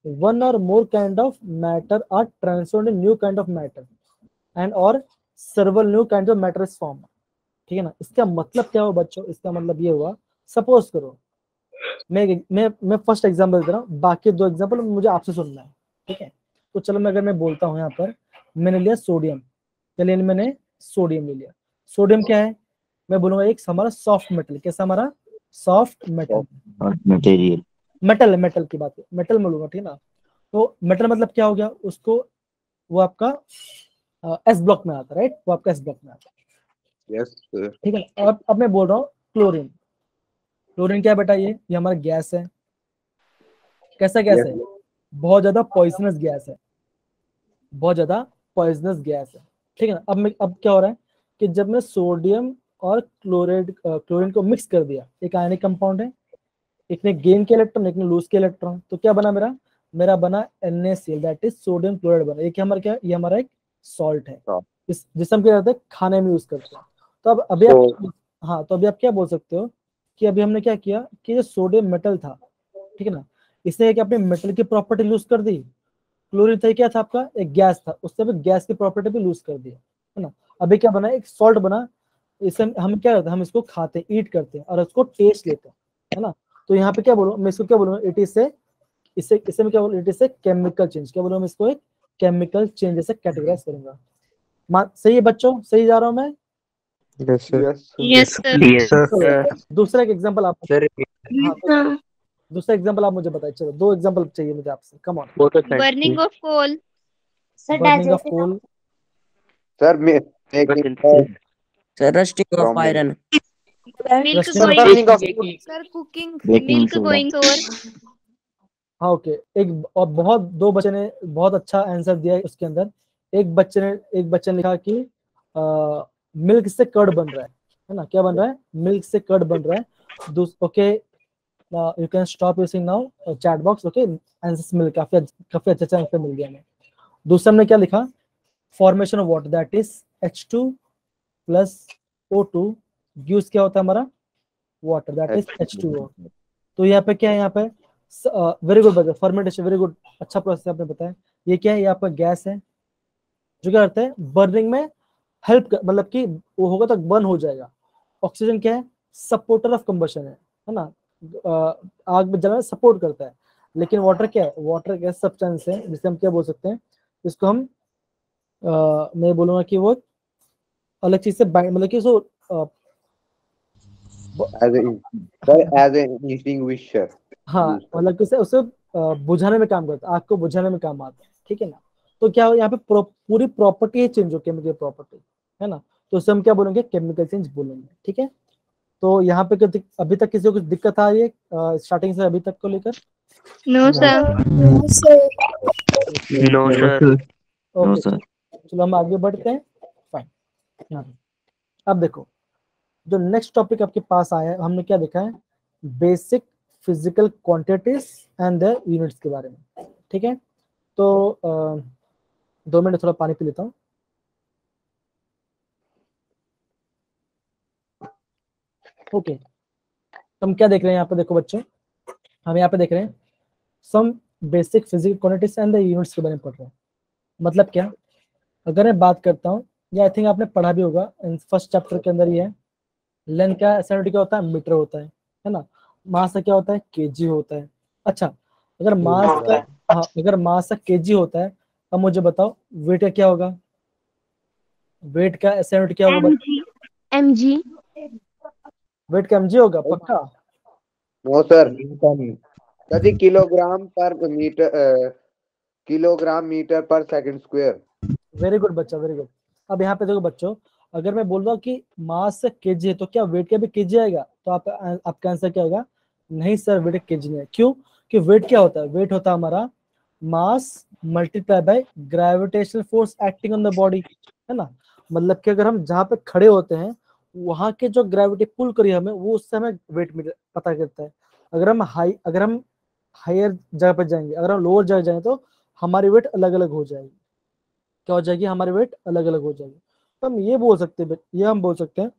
one or more kind of matter are transformed in new kind of matter and or several new kinds of matter is formed। ठीक है ना, इसका मतलब क्या हुआ बच्चों? इसका मतलब ये हुआ, सपोज करो मैं फर्स्ट एग्जांपल दे रहा हूँ, बाकी 2 एग्जांपल मुझे आपसे सुनना है, ठीक है। तो चलो अगर मैं बोलता हूँ यहाँ पर, मैंने लिया सोडियम, चलिए मैंने सोडियम ले लिया। सोडियम क्या है? मैं बोलूंगा एक हमारा सॉफ्ट मेटल। कैसा? हमारा सॉफ्ट मेटल, मटेरियल, मेटल की बात है, मेटल में लूंगा, ठीक है ना। तो मेटल मतलब क्या हो गया उसको, वो आपका एस ब्लॉक में आता है, राइट, वो आपका एस ब्लॉक में आता है, Yes, sir. ठीक है। और अब मैं बोल रहा हूँ क्लोरीन। क्लोरीन क्या बेटा? ये हमारा गैस है। कैसा गैस है? बहुत ज्यादा पॉइजनस गैस है, बहुत ज्यादा पॉइजनस गैस है, ठीक है ना। अब क्या हो रहा है कि जब मैं सोडियम और क्लोरीन को मिक्स कर दिया, एक आयनिक कंपाउंड है, एक ने गेन के इलेक्ट्रॉन, एक ने लूज के इलेक्ट्रॉन, तो क्या बना मेरा बना NaCl, that is sodium chloride बना। ये हमारा क्या? ये हमारा एक सॉल्ट है, जिसे हम क्या करते हैं, खाने में यूज करते हैं। तो अब अभी आप, हाँ, तो अभी आप क्या बोल सकते हो कि अभी हमने क्या किया कि जो सोडियम मेटल था, ठीक है ना, इसने क्या अपने मेटल की प्रॉपर्टी लूज कर दी। क्लोरीन था क्या था आपका? एक गैस था, उससे भी गैस की प्रॉपर्टी भी लूज कर दिया, है ना। अभी क्या बना? एक सॉल्ट बना। इसे हम क्या करते हैं, हम इसको खाते हैं, ईट करते हैं और उसको टेस्ट लेते हैं, है ना। तो यहाँ पे क्या बोलूँ मैं इसको, क्या बोलूँगा, इट इज से इसे मैं क्या बोलूँ, इट इज से केमिकल चेंज। क्या बोलूँ मैं इसको? एक केमिकल चेंज से कैटेगराइज करूंगा। सही है बच्चों? सही जा रहा हूँ मैं? Yes, sir. Yes, sir. yes sir, दूसरा एक एग्जांपल आप, Sir, Yes, sir. दूसरा एग्जांपल आप मुझे बताइए। चलो 2 एग्जांपल चाहिए मुझे आपसे, come on. Burning of coal. Burning of coal, sir, making sir, rusting of from milk. iron, Milk Rusting of going. Sir, cooking. Baking Milk soda. going sour. हाँ okay. एक और बहुत 2 बच्चे ने बहुत अच्छा आंसर दिया है उसके अंदर। एक बच्चे ने लिखा कि मिल्क से कर्ड बन रहा है ना। क्या बन रहा है? मिल्क से कर्ड बन रहा है। Okay, you can stop using now chat box. Okay, answers मिल काफी अच्छा आंसर मिल गया हमें। दूसरा ने क्या लिखा? Formation of water, that is H2 plus O2 gives क्या होता है हमारा? Water, that is H2O। तो यहाँ पे क्या है? यहाँ पे वेरी गुड बच्चा, फर्मेंटेशन, वेरी गुड, अच्छा प्रोसेस आपने बताया। ये क्या है? ये आपका गैस है जो क्या करता है? बर्निंग में हेल्प मतलब कि वो होगा तो बर्न हो जाएगा। ऑक्सीजन क्या है? सपोर्टर ऑफ कंबशन है ना, आग में जलने में सपोर्ट करता है। लेकिन वाटर क्या है? वाटर गैस सब्सटेंस है, जिसे हम क्या बोल सकते हैं, इसको हम मैं बोलूंगा कि वो अलग चीज से मतलब कि उसको as an extinguisher. हाँ use करते मतलब कि उसे बुझाने में काम करता है, आग को बुझाने में काम आता है, ठीक है ना। तो क्या हो यहाँ पे पूरी प्रॉपर्टी चेंज हो, केमिकल प्रॉपर्टी, है ना। तो उसे हम क्या बोलेंगे, केमिकल चेंज बोलेंगे, ठीक है। तो यहाँ पे अभी तक किसी को कुछ दिक्कत आ रही है स्टार्टिंग से अभी तक को लेकर? No sir. No, sir. No sir. No okay, sir. चलो हम आगे बढ़ते हैं। फाइन, यहाँ पे अब देखो जो नेक्स्ट टॉपिक आपके पास आया है, हमने क्या देखा है, basic physical quantities and the units के बारे में, ठीक है। तो 2 मिनट थोड़ा पानी पी लेता हूँ। ओके, तो हम क्या देख रहे हैं यहाँ पे, देखो बच्चों, हम यहाँ पे देख रहे हैं some basic physical quantities and the units के बारे में पढ़ रहे हैं। मतलब क्या, अगर मैं बात करता हूँ, या आई थिंक आपने पढ़ा भी होगा फर्स्ट चैप्टर के अंदर, ये है लेंथ का एसआई क्या होता है, मीटर होता है ना। मास का क्या होता है, केजी होता है। अच्छा, अगर मास का, हाँ अगर मास का केजी होता है, अब मुझे बताओ वेट का क्या होगा, वेट का एसआई क्या होगा, mg वेट का एमजी होगा पक्का? No, sir. प्रति किलोग्राम पर मीटर किलोग्राम मीटर पर सेकंड स्क्वायर. वेरी गुड बच्चा, वेरी गुड। अब यहाँ पे देखो बच्चों, अगर मैं बोल रहा हूँ कि मास से केजी है, तो क्या वेट का भी केजी आएगा? तो आपका आंसर क्या होगा? नहीं सर, वेट केजी नहीं है। क्यों? कि वेट क्या होता है, वेट होता है हमारा मास multiply by gravitational force acting on the body, है ना। मतलब कि अगर हम जहाँ पे खड़े होते हैं, वहां के जो ग्रेविटी पुल करी हमें, वो उससे हमें वेट पता करता है। अगर हम हायर जगह पर जाएंगे, अगर हम लोअर जगह जाएंगे, तो हमारी वेट अलग अलग हो जाएगी। क्या हो जाएगी, हमारी वेट अलग अलग हो जाएगी। तो हम ये बोल सकते हैं, ये हम बोल सकते हैं,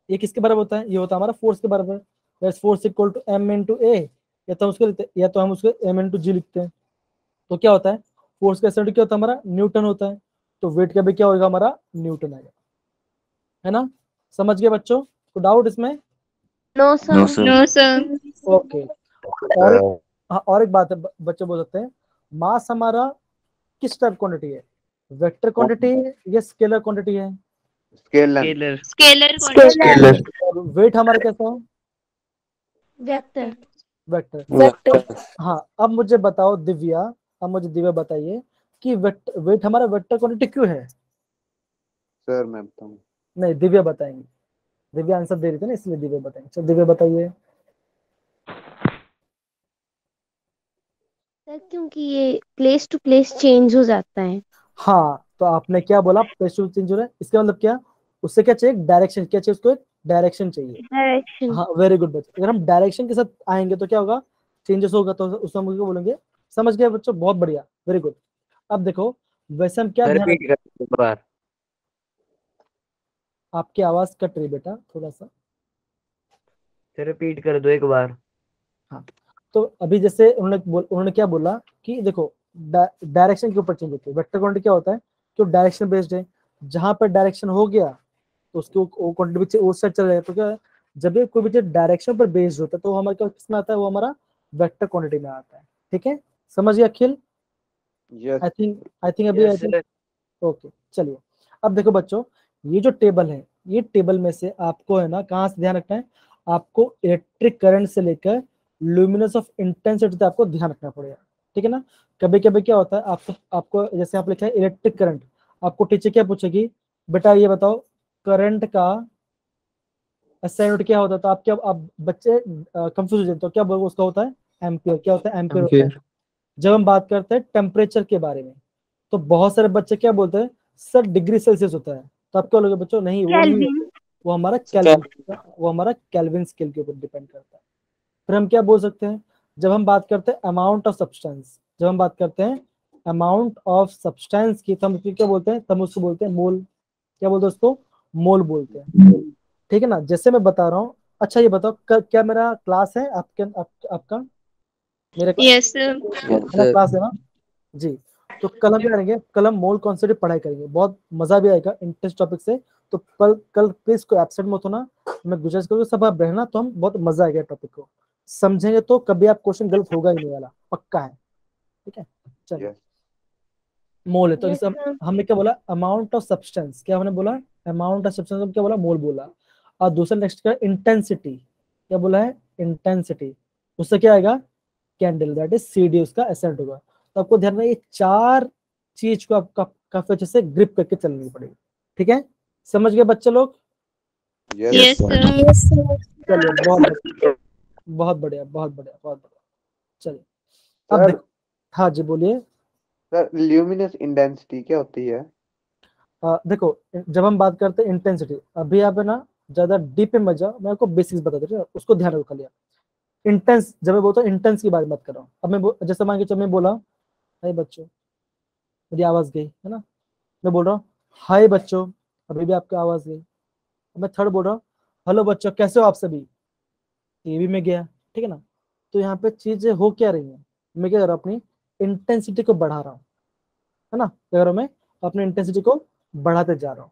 ये किसके बराबर होता है, ये होता है हमारा फोर्स के बराबर। Force equal to M into A, या तो हम उसको लिखते, या तो हम उसको एम इंटू जी लिखते हैं। तो क्या होता है, फोर्स का एसआई क्या होता है हमारा, न्यूटन होता है। तो वेट का भी क्या होगा हमारा, न्यूटन आएगा, है ना। समझ गए बच्चों, तो डाउट इसमें? No no sir. Sir. No sir. Okay, और हाँ और एक बात है, बच्चे बोल सकते हैं, मास हमारा किस टाइप क्वांटिटी है, वेक्टर क्वांटिटी या स्केलर क्वांटिटी है? स्केलर। Scalar Scalar. और वेट हमारा कैसा है, Vector. वेक्टर। Vector. हाँ, अब मुझे बताओ दिव्या, अब मुझे दिव्या बताइए कि वेट हमारा वेक्टर क्वांटिटी क्यों है? सर मैं बताऊं. नहीं, दिव्या बताएंगे, दिव्या आंसर दे रही थी ना, इसलिए दिव्या बताएंगे। चलो दिव्या बताइए। सर क्योंकि ये प्लेस टू प्लेस चेंज हो जाता है। हाँ, तो आपने क्या बोला, प्लेस टू चेंज हो रहा है, इसका मतलब क्या, उससे क्या चाहिए, डायरेक्शन, क्या चाहिए उसको, एक डायरेक्शन चाहिए। डायरेक्शन। हाँ वेरी गुड बच्चों, अगर हम डायरेक्शन के साथ आएंगे तो क्या होगा, चेंजेस होगा, तो उसको हम क्या बोलेंगे। समझ गए बच्चों, बहुत बढ़िया, वेरी गुड। अब देखो, वैसे हम क्या ध्यान, रिपीट कर एक बार। आपकी आवाज कट रही बेटा थोड़ा सा। रिपीट कर दो एक बार। हाँ, तो अभी जैसे उन्होंने क्या बोला कि देखो, डायरेक्शन के ऊपर चेंज होती है। वेक्टर क्वांटिटी क्या होता है, जो डायरेक्शन बेस्ड है, जहां पर डायरेक्शन हो गया तो उसकी वो क्वांटिटी उस साइड चला जाएगा। तो क्या, जब ये कोई भी चीज डायरेक्शन पर बेस्ड होता है, तो हमारे क्या किसमें आता है, वो हमारा वेक्टर क्वांटिटी में आता है, ठीक है। समझ गया अखिल? Yes. आई थिंक अभी Yes, sir. ओके, चलिए। अब देखो बच्चों, ये जो टेबल है, ये टेबल में से आपको है ना, कहाँ से ध्यान रखना है, आपको इलेक्ट्रिक करंट से लेकर ल्यूमिनस ऑफ इंटेंसिटी तक आपको ध्यान रखना पड़ेगा, ठीक है ना। कभी कभी क्या होता है, आपको आपको जैसे आप लिखा है इलेक्ट्रिक करंट, आपको टीचर क्या पूछेगी, बेटा ये बताओ करंट का एसआई यूनिट क्या होता है, तो आप क्या, आप बच्चे कंफ्यूज हो जाते, तो क्या बोलोगे, उसका होता है एम्पियर। क्या होता है, एम्पियर होता है। जब हम बात करते हैं टेम्परेचर के बारे में, तो बहुत सारे बच्चे क्या बोलते हैं, सर डिग्री सेल्सियस होता है। तो आप क्या बोलोगे बच्चों, नहीं वो नहीं होता, वो हमारा केल्विन, वो हमारा केल्विन स्केल के ऊपर डिपेंड करता है। फिर हम क्या बोल सकते हैं, जब हम बात करते हैं अमाउंट ऑफ सब्सटेंस, जब हम बात करते हैं अमाउंट ऑफ सब्सटेंस की, तो हम क्या बोलते हैं, हम उसको बोलते हैं मोल। क्या बोलते हैं उसको, मोल बोलते हैं, ठीक है ना। जैसे मैं बता रहा हूँ, अच्छा ये बताओ क्या मेरा क्लास है आपका, मेरे यस सर। मेरा क्लास है ना जी। तो कल हम क्या करेंगे, कल हम मोल कॉन्सेप्ट की पढ़ाई करेंगे, बहुत मजा भी आएगा इंटरेस्ट टॉपिक से। तो कल प्लीज कोई एब्सेंट मत होना, मैं गुजारिश करूंगा सब आप रहना, तो हम बहुत मजा आएगा टॉपिक को समझेंगे, तो कभी आप क्वेश्चन गलत होगा ही नहीं वाला, पक्का है, ठीक है। चलिए, Yes. मोल है। तो Yes, जैसे sir. हमने क्या बोला, अमाउंट ऑफ सब्सटेंस, क्या हमने बोला, अमाउंट ऑफ सब्सटेंस, क्या बोला, मोल बोला। और दूसरा नेक्स्ट का इंटेंसिटी, क्या बोला है, इंटेंसिटी, उससे क्या आएगा, कैंडल, दैट इज CD, उसका एसेंट होगा। तो आपको ध्यान में ये चार चीज को आपका काफी अच्छे से ग्रिप करके चलनी पड़ेगी, ठीक है, समझ गए बच्चे लोग? Yes, sir. Yes, sir. चलिए, बहुत बढ़िया, बहुत बढ़िया, बहुत बढ़िया। चलिए अब सर देखो, हाँ जी बोलिए। सर ल्यूमिनस इंटेंसिटी क्या होती है? देखो, जब हम बात करते हैं इंटेंसिटी, अभी आप है ना ज्यादा डीप में मत जाओ, मैं आपको बेसिक्स बता देता हूँ, उसको ध्यान रखो लिया। इंटेंस, जब मैं बोलता हूँ इंटेंस की बात मत कर रहा हूँ। अब मैं जैसे मान के चलो, मैं बोला हाय बच्चों, मेरी आवाज गई है ना, मैं बोल रहा हूँ हाय बच्चों, अभी भी आपकी आवाज गई। अब मैं थर्ड बोल रहा हूँ हेलो बच्चों, कैसे हो आप सभी, ये भी मैं गया, ठीक है ना। तो यहाँ पे चीजें हो क्या रही है, मैं क्या कर रहा हूँ, अपनी इंटेंसिटी को बढ़ा रहा हूँ, है ना, क्या कर रहा हूँ मैं, अपनी इंटेंसिटी को बढ़ाते जा रहा हूँ।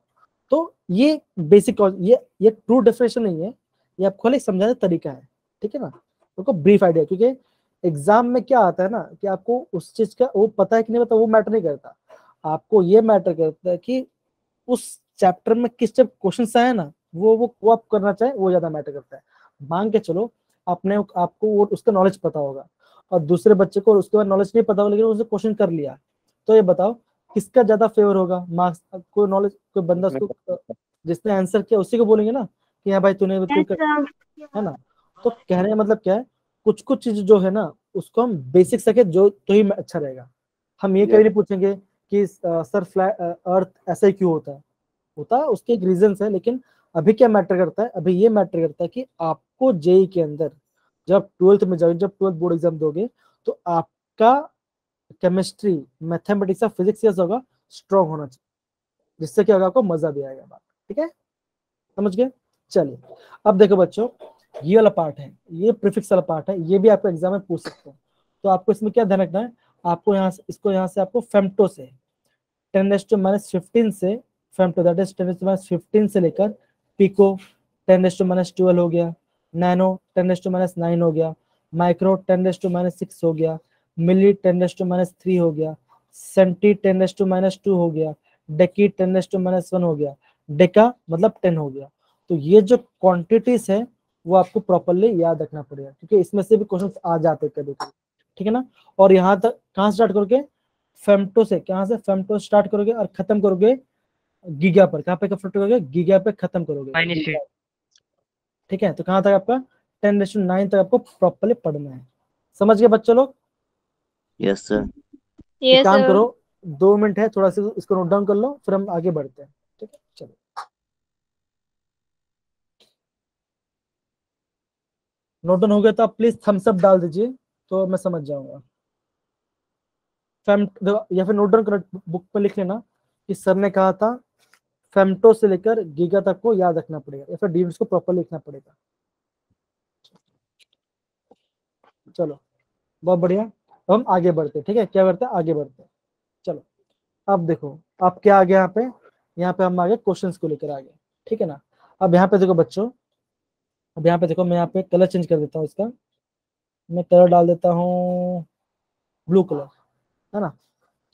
तो ये बेसिक, ये ट्रू डेफिनेशन नहीं है, ये आपको खाली समझाने का तरीका है, ठीक है ना, आपको ब्रीफ आइडिया। क्योंकि एग्जाम में क्या आता है ना, कि आपको उस चीज का वो पता है कि नहीं पता, वो मैटर नहीं करता, आपको ये मैटर करता है कि उस चैप्टर में किस टाइप क्वेश्चन आए ना, वो आप करना चाहे, वो ज्यादा मैटर करता है। मान के चलो आपको वो उसका नॉलेज पता होगा, और दूसरे बच्चे को उसके बाद नॉलेज नहीं पता होगा, लेकिन उसने क्वेश्चन कर लिया, तो ये बताओ किसका ज्यादा फेवर होगा, मार्क्स, कोई नॉलेज, कोई बंदा उसको, जिसने आंसर किया उसी को बोलेंगे ना कि हाँ भाई तूने Yes, sir. है ना। तो कहने का मतलब क्या है, कुछ कुछ चीज जो है ना, उसको हम बेसिक सके जो तो ही अच्छा रहेगा। हम ये कभी नहीं पूछेंगे कि सर फ्लैट अर्थ ऐसा ही क्यों होता है उसके एक रीजन है। लेकिन अभी क्या मैटर करता है, अभी ये मैटर करता है कि आपको जेई के अंदर जब 12th में जाओगे, जब 12th बोर्ड एग्जाम दोगे, तो आपका केमिस्ट्री, मैथमेटिक्स और फिजिक्स कैसा होगा, स्ट्रॉन्ग होना चाहिए, जिससे क्या होगा, आपको मजा भी आएगा बात, ठीक है, समझ गए? चलिए अब देखो बच्चों, ये वाला पार्ट है, ये प्रीफिक्स वाला पार्ट है, ये भी आपको एग्जाम में पूछ सकते हैं। तो आपको इसमें क्या ध्यान रखना है, आपको यहाँ से, इसको यहाँ से आपको फेम्टो से 10⁻15 से, फेम्टो दैट इज 10⁻15 से लेकर पिको 10⁻12 हो गया, नैनो 10⁻9 हो गया, माइक्रो 10⁻6 हो गया, मिली 10⁻3 हो गया, सेंटी 10⁻2 हो गया, डेकी 10⁻1 हो गया, डेका मतलब 10 हो गया। तो ये जो क्वांटिटीज है वो आपको प्रॉपरली याद रखना पड़ेगा, क्योंकि इसमें से भी क्वेश्चन आ जाते हैं कभी कभी, ठीक है ना। और यहाँ तक कहाँ स्टार्ट करोगे, फेम्टो से, कहाँ से, फेम्टो स्टार्ट करोगे और खत्म करोगे गीगा पर, कहाँ पे कंप्लीट करोगे, गीगा पे खत्म करोगे, ठीक है। तो कहाँ तक आपका 10⁹ तक आपको प्रॉपरली पढ़ना है, समझ गए बच्चे लोग? Yes sir. एक Yes, काम sir. करो, 2 मिनट है, थोड़ा सा इसको नोट डाउन कर लो, फिर हम आगे बढ़ते हैं, ठीक है, चलो। नोट डाउन हो गया तो आप प्लीज थम्स अप डाल दीजिए, तो मैं समझ जाऊंगा। या फिर नोट डाउन कर, बुक पे लिख लेना कि सर ने कहा था फेम्टो से लेकर गीगा तक को याद रखना पड़ेगा, या फिर डिजिट्स को प्रॉपर लिखना पड़ेगा। चलो बहुत बढ़िया, तो हम आगे बढ़ते हैं, ठीक है, क्या करते हैं, आगे बढ़ते हैं। चलो अब देखो, अब क्या आ गया यहाँ पे हम आगे क्वेश्चंस को लेकर आ गए, ठीक है ना। अब यहाँ पे देखो बच्चों, अब यहाँ पे देखो, मैं यहाँ पे कलर चेंज कर देता हूँ इसका, मैं कलर डाल देता हूँ ब्लू कलर, है ना।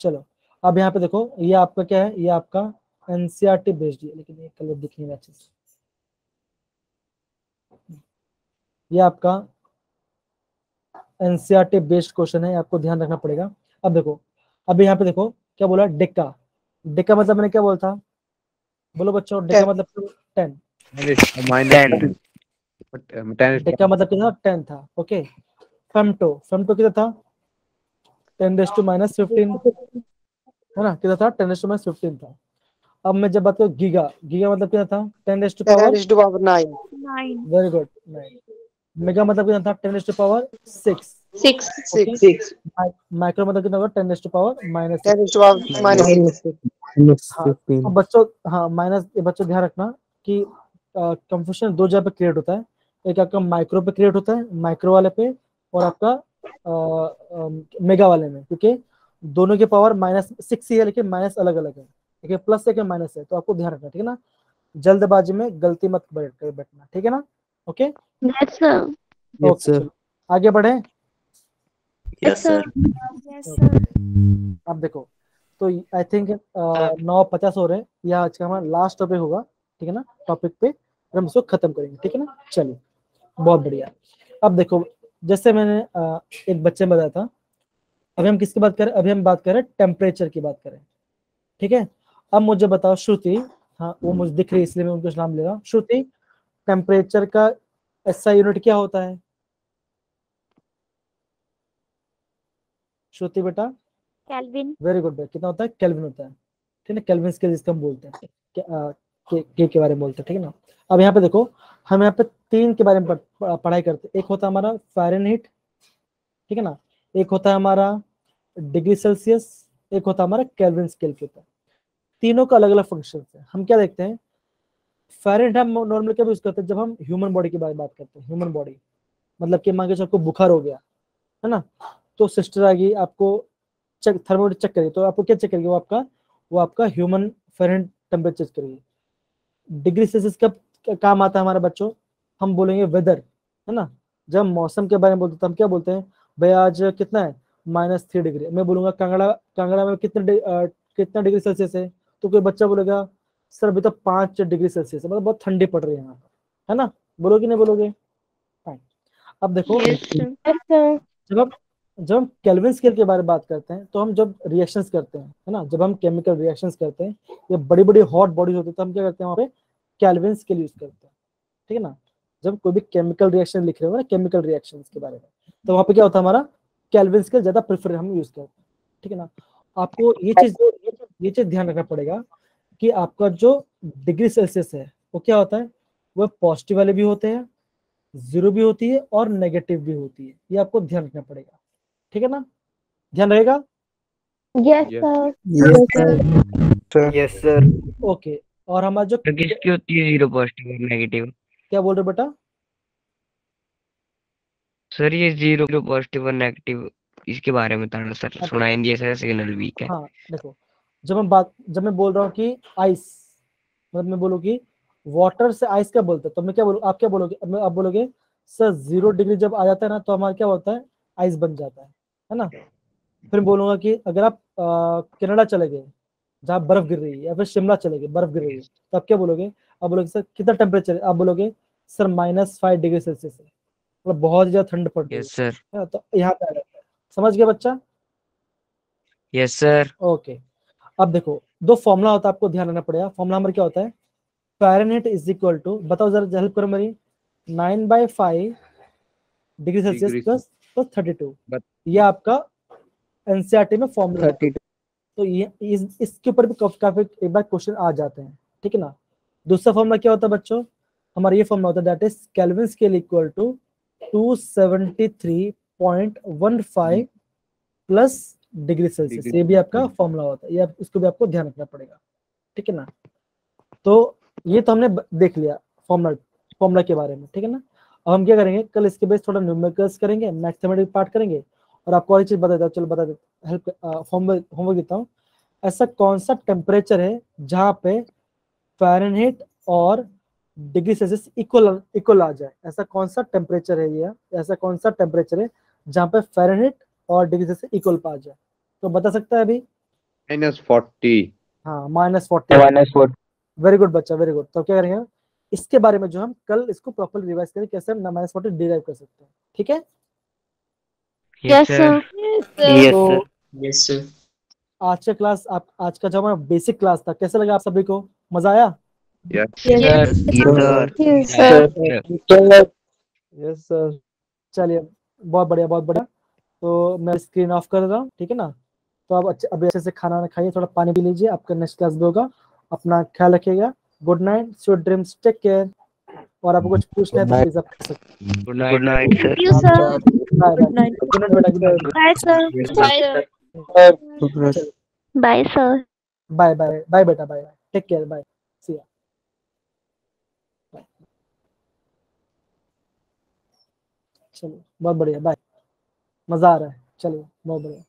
चलो अब यहाँ पे देखो, ये आपका क्या है, ये आपका एनसीईआरटी बेस्ड है, लेकिन ये कलर दिख नहीं रहा अच्छे से, ये आपका एनसीईआरटी बेस्ड क्वेश्चन है, आपको ध्यान रखना पड़ेगा। अब देखो, अब यहाँ पे देखो क्या बोला, डेका, डेका मतलब मैंने क्या बोला था, बोलो बच्चों, डेका मतलब 10, डेका मतलब कितना, 10 था, ओके। फेम्टो, फेम्टो कितना था, 10⁻15, है ना, कितना था, 10⁻15 था। अब मैं जब बात करूँ गीगा, गीगा मतलब कितना था, 10⁻9, वेरी गुड, 9। मेगा मतलब कितना था, 10⁻6, 6. माइक्रो मतलब कितना होगा, 10⁻−6। हाँ, -15। तो बच्चों, हाँ माइनस, ये बच्चों ध्यान रखना कि कंफ्यूजन 2 जगह पे क्रिएट होता है, एक आपका माइक्रो पे क्रिएट होता है, माइक्रो वाले पे, और आपका मेगा वाले में, क्योंकि दोनों के पावर -6 ही है, लेकिन माइनस अलग अलग है, ठीक है, प्लस है कि माइनस है, तो आपको ध्यान रखना, ठीक है ना, जल्दबाजी में गलती मत बैठना, ठीक है ना, okay. Yes, sir. Yes sir. चलो आगे बढ़े। Yes sir. Yes, sir. अब देखो, तो आई थिंक 9:50 हो रहे हैं, यह आज का हमारा लास्ट टॉपिक होगा, ठीक है ना, टॉपिक पे हम इसको खत्म करेंगे, ठीक है ना। चलिए बहुत बढ़िया। अब देखो जैसे मैंने एक बच्चे में बताया था, अभी हम किसकी बात करें, अभी हम बात करें टेम्परेचर की बात करें, ठीक है। अब मुझे बताओ श्रुति, हाँ वो मुझे दिख रही है इसलिए मैं उनका नाम ले रहा हूँ। श्रुति, टेम्परेचर का एसआई यूनिट क्या होता है? श्रुति बेटा, केल्विन। वेरी गुड बेटा, कितना होता है? केल्विन होता है, ठीक है। केल्विन स्केल जिसको हम बोलते हैं, के बारे में बोलते हैं, ठीक है ना। अब यहाँ पे देखो, हम यहाँ पे 3 के बारे में पढ़ाई करते हैं। एक होता है हमारा फ़ारेनहीट, ठीक है ना, एक होता है हमारा डिग्री सेल्सियस, एक होता है हमारा केल्विन स्केल के ऊपर। तीनों का अलग अलग फंक्शन है। हम क्या देखते हैं, फ़ारेनहीट हम नॉर्मली कब यूज करते हैं, जब हम ह्यूमन बॉडी के बारे में बात करते हैं। ह्यूमन बॉडी मतलब कि मान के चलो आपको बुखार हो गया है ना, तो सिस्टर आ गई, आपको चेक थर्मोमीटर चेक करेगी, तो आपको क्या चेक करेगी, वो आपका ह्यूमन फ़ारेनहीट टेम्परेचर चेक करेगी। डिग्री सेल्सियस कब काम आता है हमारे बच्चों, हम बोलेंगे वेदर, है ना। जब मौसम के बारे में बोलते हैं तो हम क्या बोलते हैं, भाई आज कितना है, -3 डिग्री। मैं बोलूंगा कांगड़ा में कितना डिग्री सेल्सियस है, तो कोई बच्चा बोलेगा सर अभी तो 5 डिग्री सेल्सियस है, मतलब बहुत ठंडी पड़ रही है यहाँ पर, है ना। बोलोगे नहीं बोलोगे? फाइन। अब देखो जब हम केल्विन स्केल के बारे में बात करते हैं, तो हम जब रिएक्शंस करते हैं, है ना, जब हम केमिकल रिएक्शंस करते हैं, ये बड़ी बड़ी हॉट बॉडीज होती है, तो हम क्या करते हैं, वहाँ पे केल्विन स्केल यूज करते हैं, ठीक है ना। जब कोई भी केमिकल रिएक्शन लिख रहे हो ना, केमिकल रिएक्शंस के बारे में, तो वहाँ पे क्या होता है, हमारा केल्विन स्केल ज्यादा प्रेफर हम यूज करते हैं, ठीक है ना। आपको ये चीज ध्यान रखना पड़ेगा कि आपका जो डिग्री सेल्सियस है वो क्या होता है, वो पॉजिटिव वाले भी होते हैं, 0 भी होती है और नेगेटिव भी होती है, ये आपको ध्यान रखना पड़ेगा, ठीक है ना। ध्यान रहेगा? Yes Yes. Sir. Yes sir. Okay. और हमारा जो तो किसकी होती है 0 पॉजिटिव और नेगेटिव? क्या बोल रहे हो बेटा? सर ये 0 पॉजिटिव और नेगेटिव इसके बारे में बताना सर, सुना हिंदी ऐसा सिग्नल वीक है। हाँ देखो, जब मैं बोल रहा हूँ कि आइस, मतलब मैं बोलूँ कि वाटर से आइस क्या बोलते हैं, तो मैं क्या बोलूँ, आप क्या बोलोगे, आप बोलोगे सर 0 डिग्री जब आ जाता है ना, तो हमारा क्या होता है, आइस बन जाता है ना। फिर बोलूंगा कि अगर आप कनाडा चले गए जहाँ बर्फ गिर रही है, या फिर शिमला चले गए बर्फ गिर रही है, तो आप क्या बोलोगे, आप बोलोगे सर कितना टेम्परेचर है, आप बोलोगे सर -5 डिग्री सेल्सियस है, मतलब बहुत ज्यादा ठंड पड़ रही यस सर। है, तो यहाँ पे आ जाता है। समझ गया बच्चा? Yes sir. ओके। अब देखो 2 फॉर्मूला होता है, आपको ध्यान रखना पड़ेगा। फॉर्मूला नंबर क्या होता है, फ़ारेनहीट इज इक्वल टू, बताओ जरा हेल्प करो मेरी, 9/5 degree Celsius Degree. Plus 32। But- ये आपका एनसीईआरटी में फॉर्मूला है, 32। तो ये इसके ऊपर भी काफी एक बार क्वेश्चन आ जाते हैं, ठीक है ना। दूसरा फॉर्मूला क्या होता है बच्चों, हमारा ये फॉर्मूला होता है, that is Kelvin scale equal to 273.15 plus degree Celsius. ये भी आपका फॉर्मूला होता है, ये इसको भी आपको ध्यान रखना पड़ेगा, ठीक है ना। तो ये तो हमने देख लिया फॉर्मूला के बारे में, ठीक है ना। अब हम क्या करेंगे, कल इसके बेस थोड़ा न्यूमेरिकल्स करेंगे, मैथमेटिक्स पार्ट करेंगे, और आपको और एक चीज बता देता हूँ, चलो बता देता, हेल्प होमवर्क देता हूँ। ऐसा कौन सा टेम्परेचर है जहाँ पे फ़ारेनहीट और डिग्री सेल्सियस इक्वल आ जाए, ऐसा कौन सा टेम्परेचर है ये, ऐसा कौन सा टेम्परेचर है जहाँ पे फ़ारेनहीट और डिग्री सेल्सियस इक्वल पे आ जाए, तो बता सकता है अभी? -40. हाँ -40। वेरी गुड बच्चा, वेरी गुड। तो क्या करेंगे, इसके बारे में जो हम कल इसको प्रॉपर रिवाइज करें, कैसे हम -40 डिराइव कर सकते हैं, ठीक है। Yes sir. यस तो सर। Yes sir. आज का क्लास, आज का जो हमारा बेसिक क्लास था, कैसा लगा आप सभी को, मजा आया? Yes. Sir sir. Yes sir. Yes sir. चलिए बहुत बढ़िया, बहुत बढ़िया। तो मैं स्क्रीन ऑफ कर रहा हूँ, ठीक है ना। तो आप अभी अच्छे से खाना खाइए, थोड़ा पानी पी लीजिए, आपका नेक्स्ट क्लास भी होगा। अपना ख्याल रखिएगा। Good night, sweet dreams, take care. और आपको कुछ पूछना है तो प्लीज आप पूछ सकते हैं। Good night sir. You sir. Bye bye, good night बेटा, good night. Bye sir. Bye sir. Bye bye bye बेटा, bye bye, take care, bye, see ya. चलो बहुत बढ़िया, बाय। मजा आ रहा है, चलिए बहुत बढ़िया।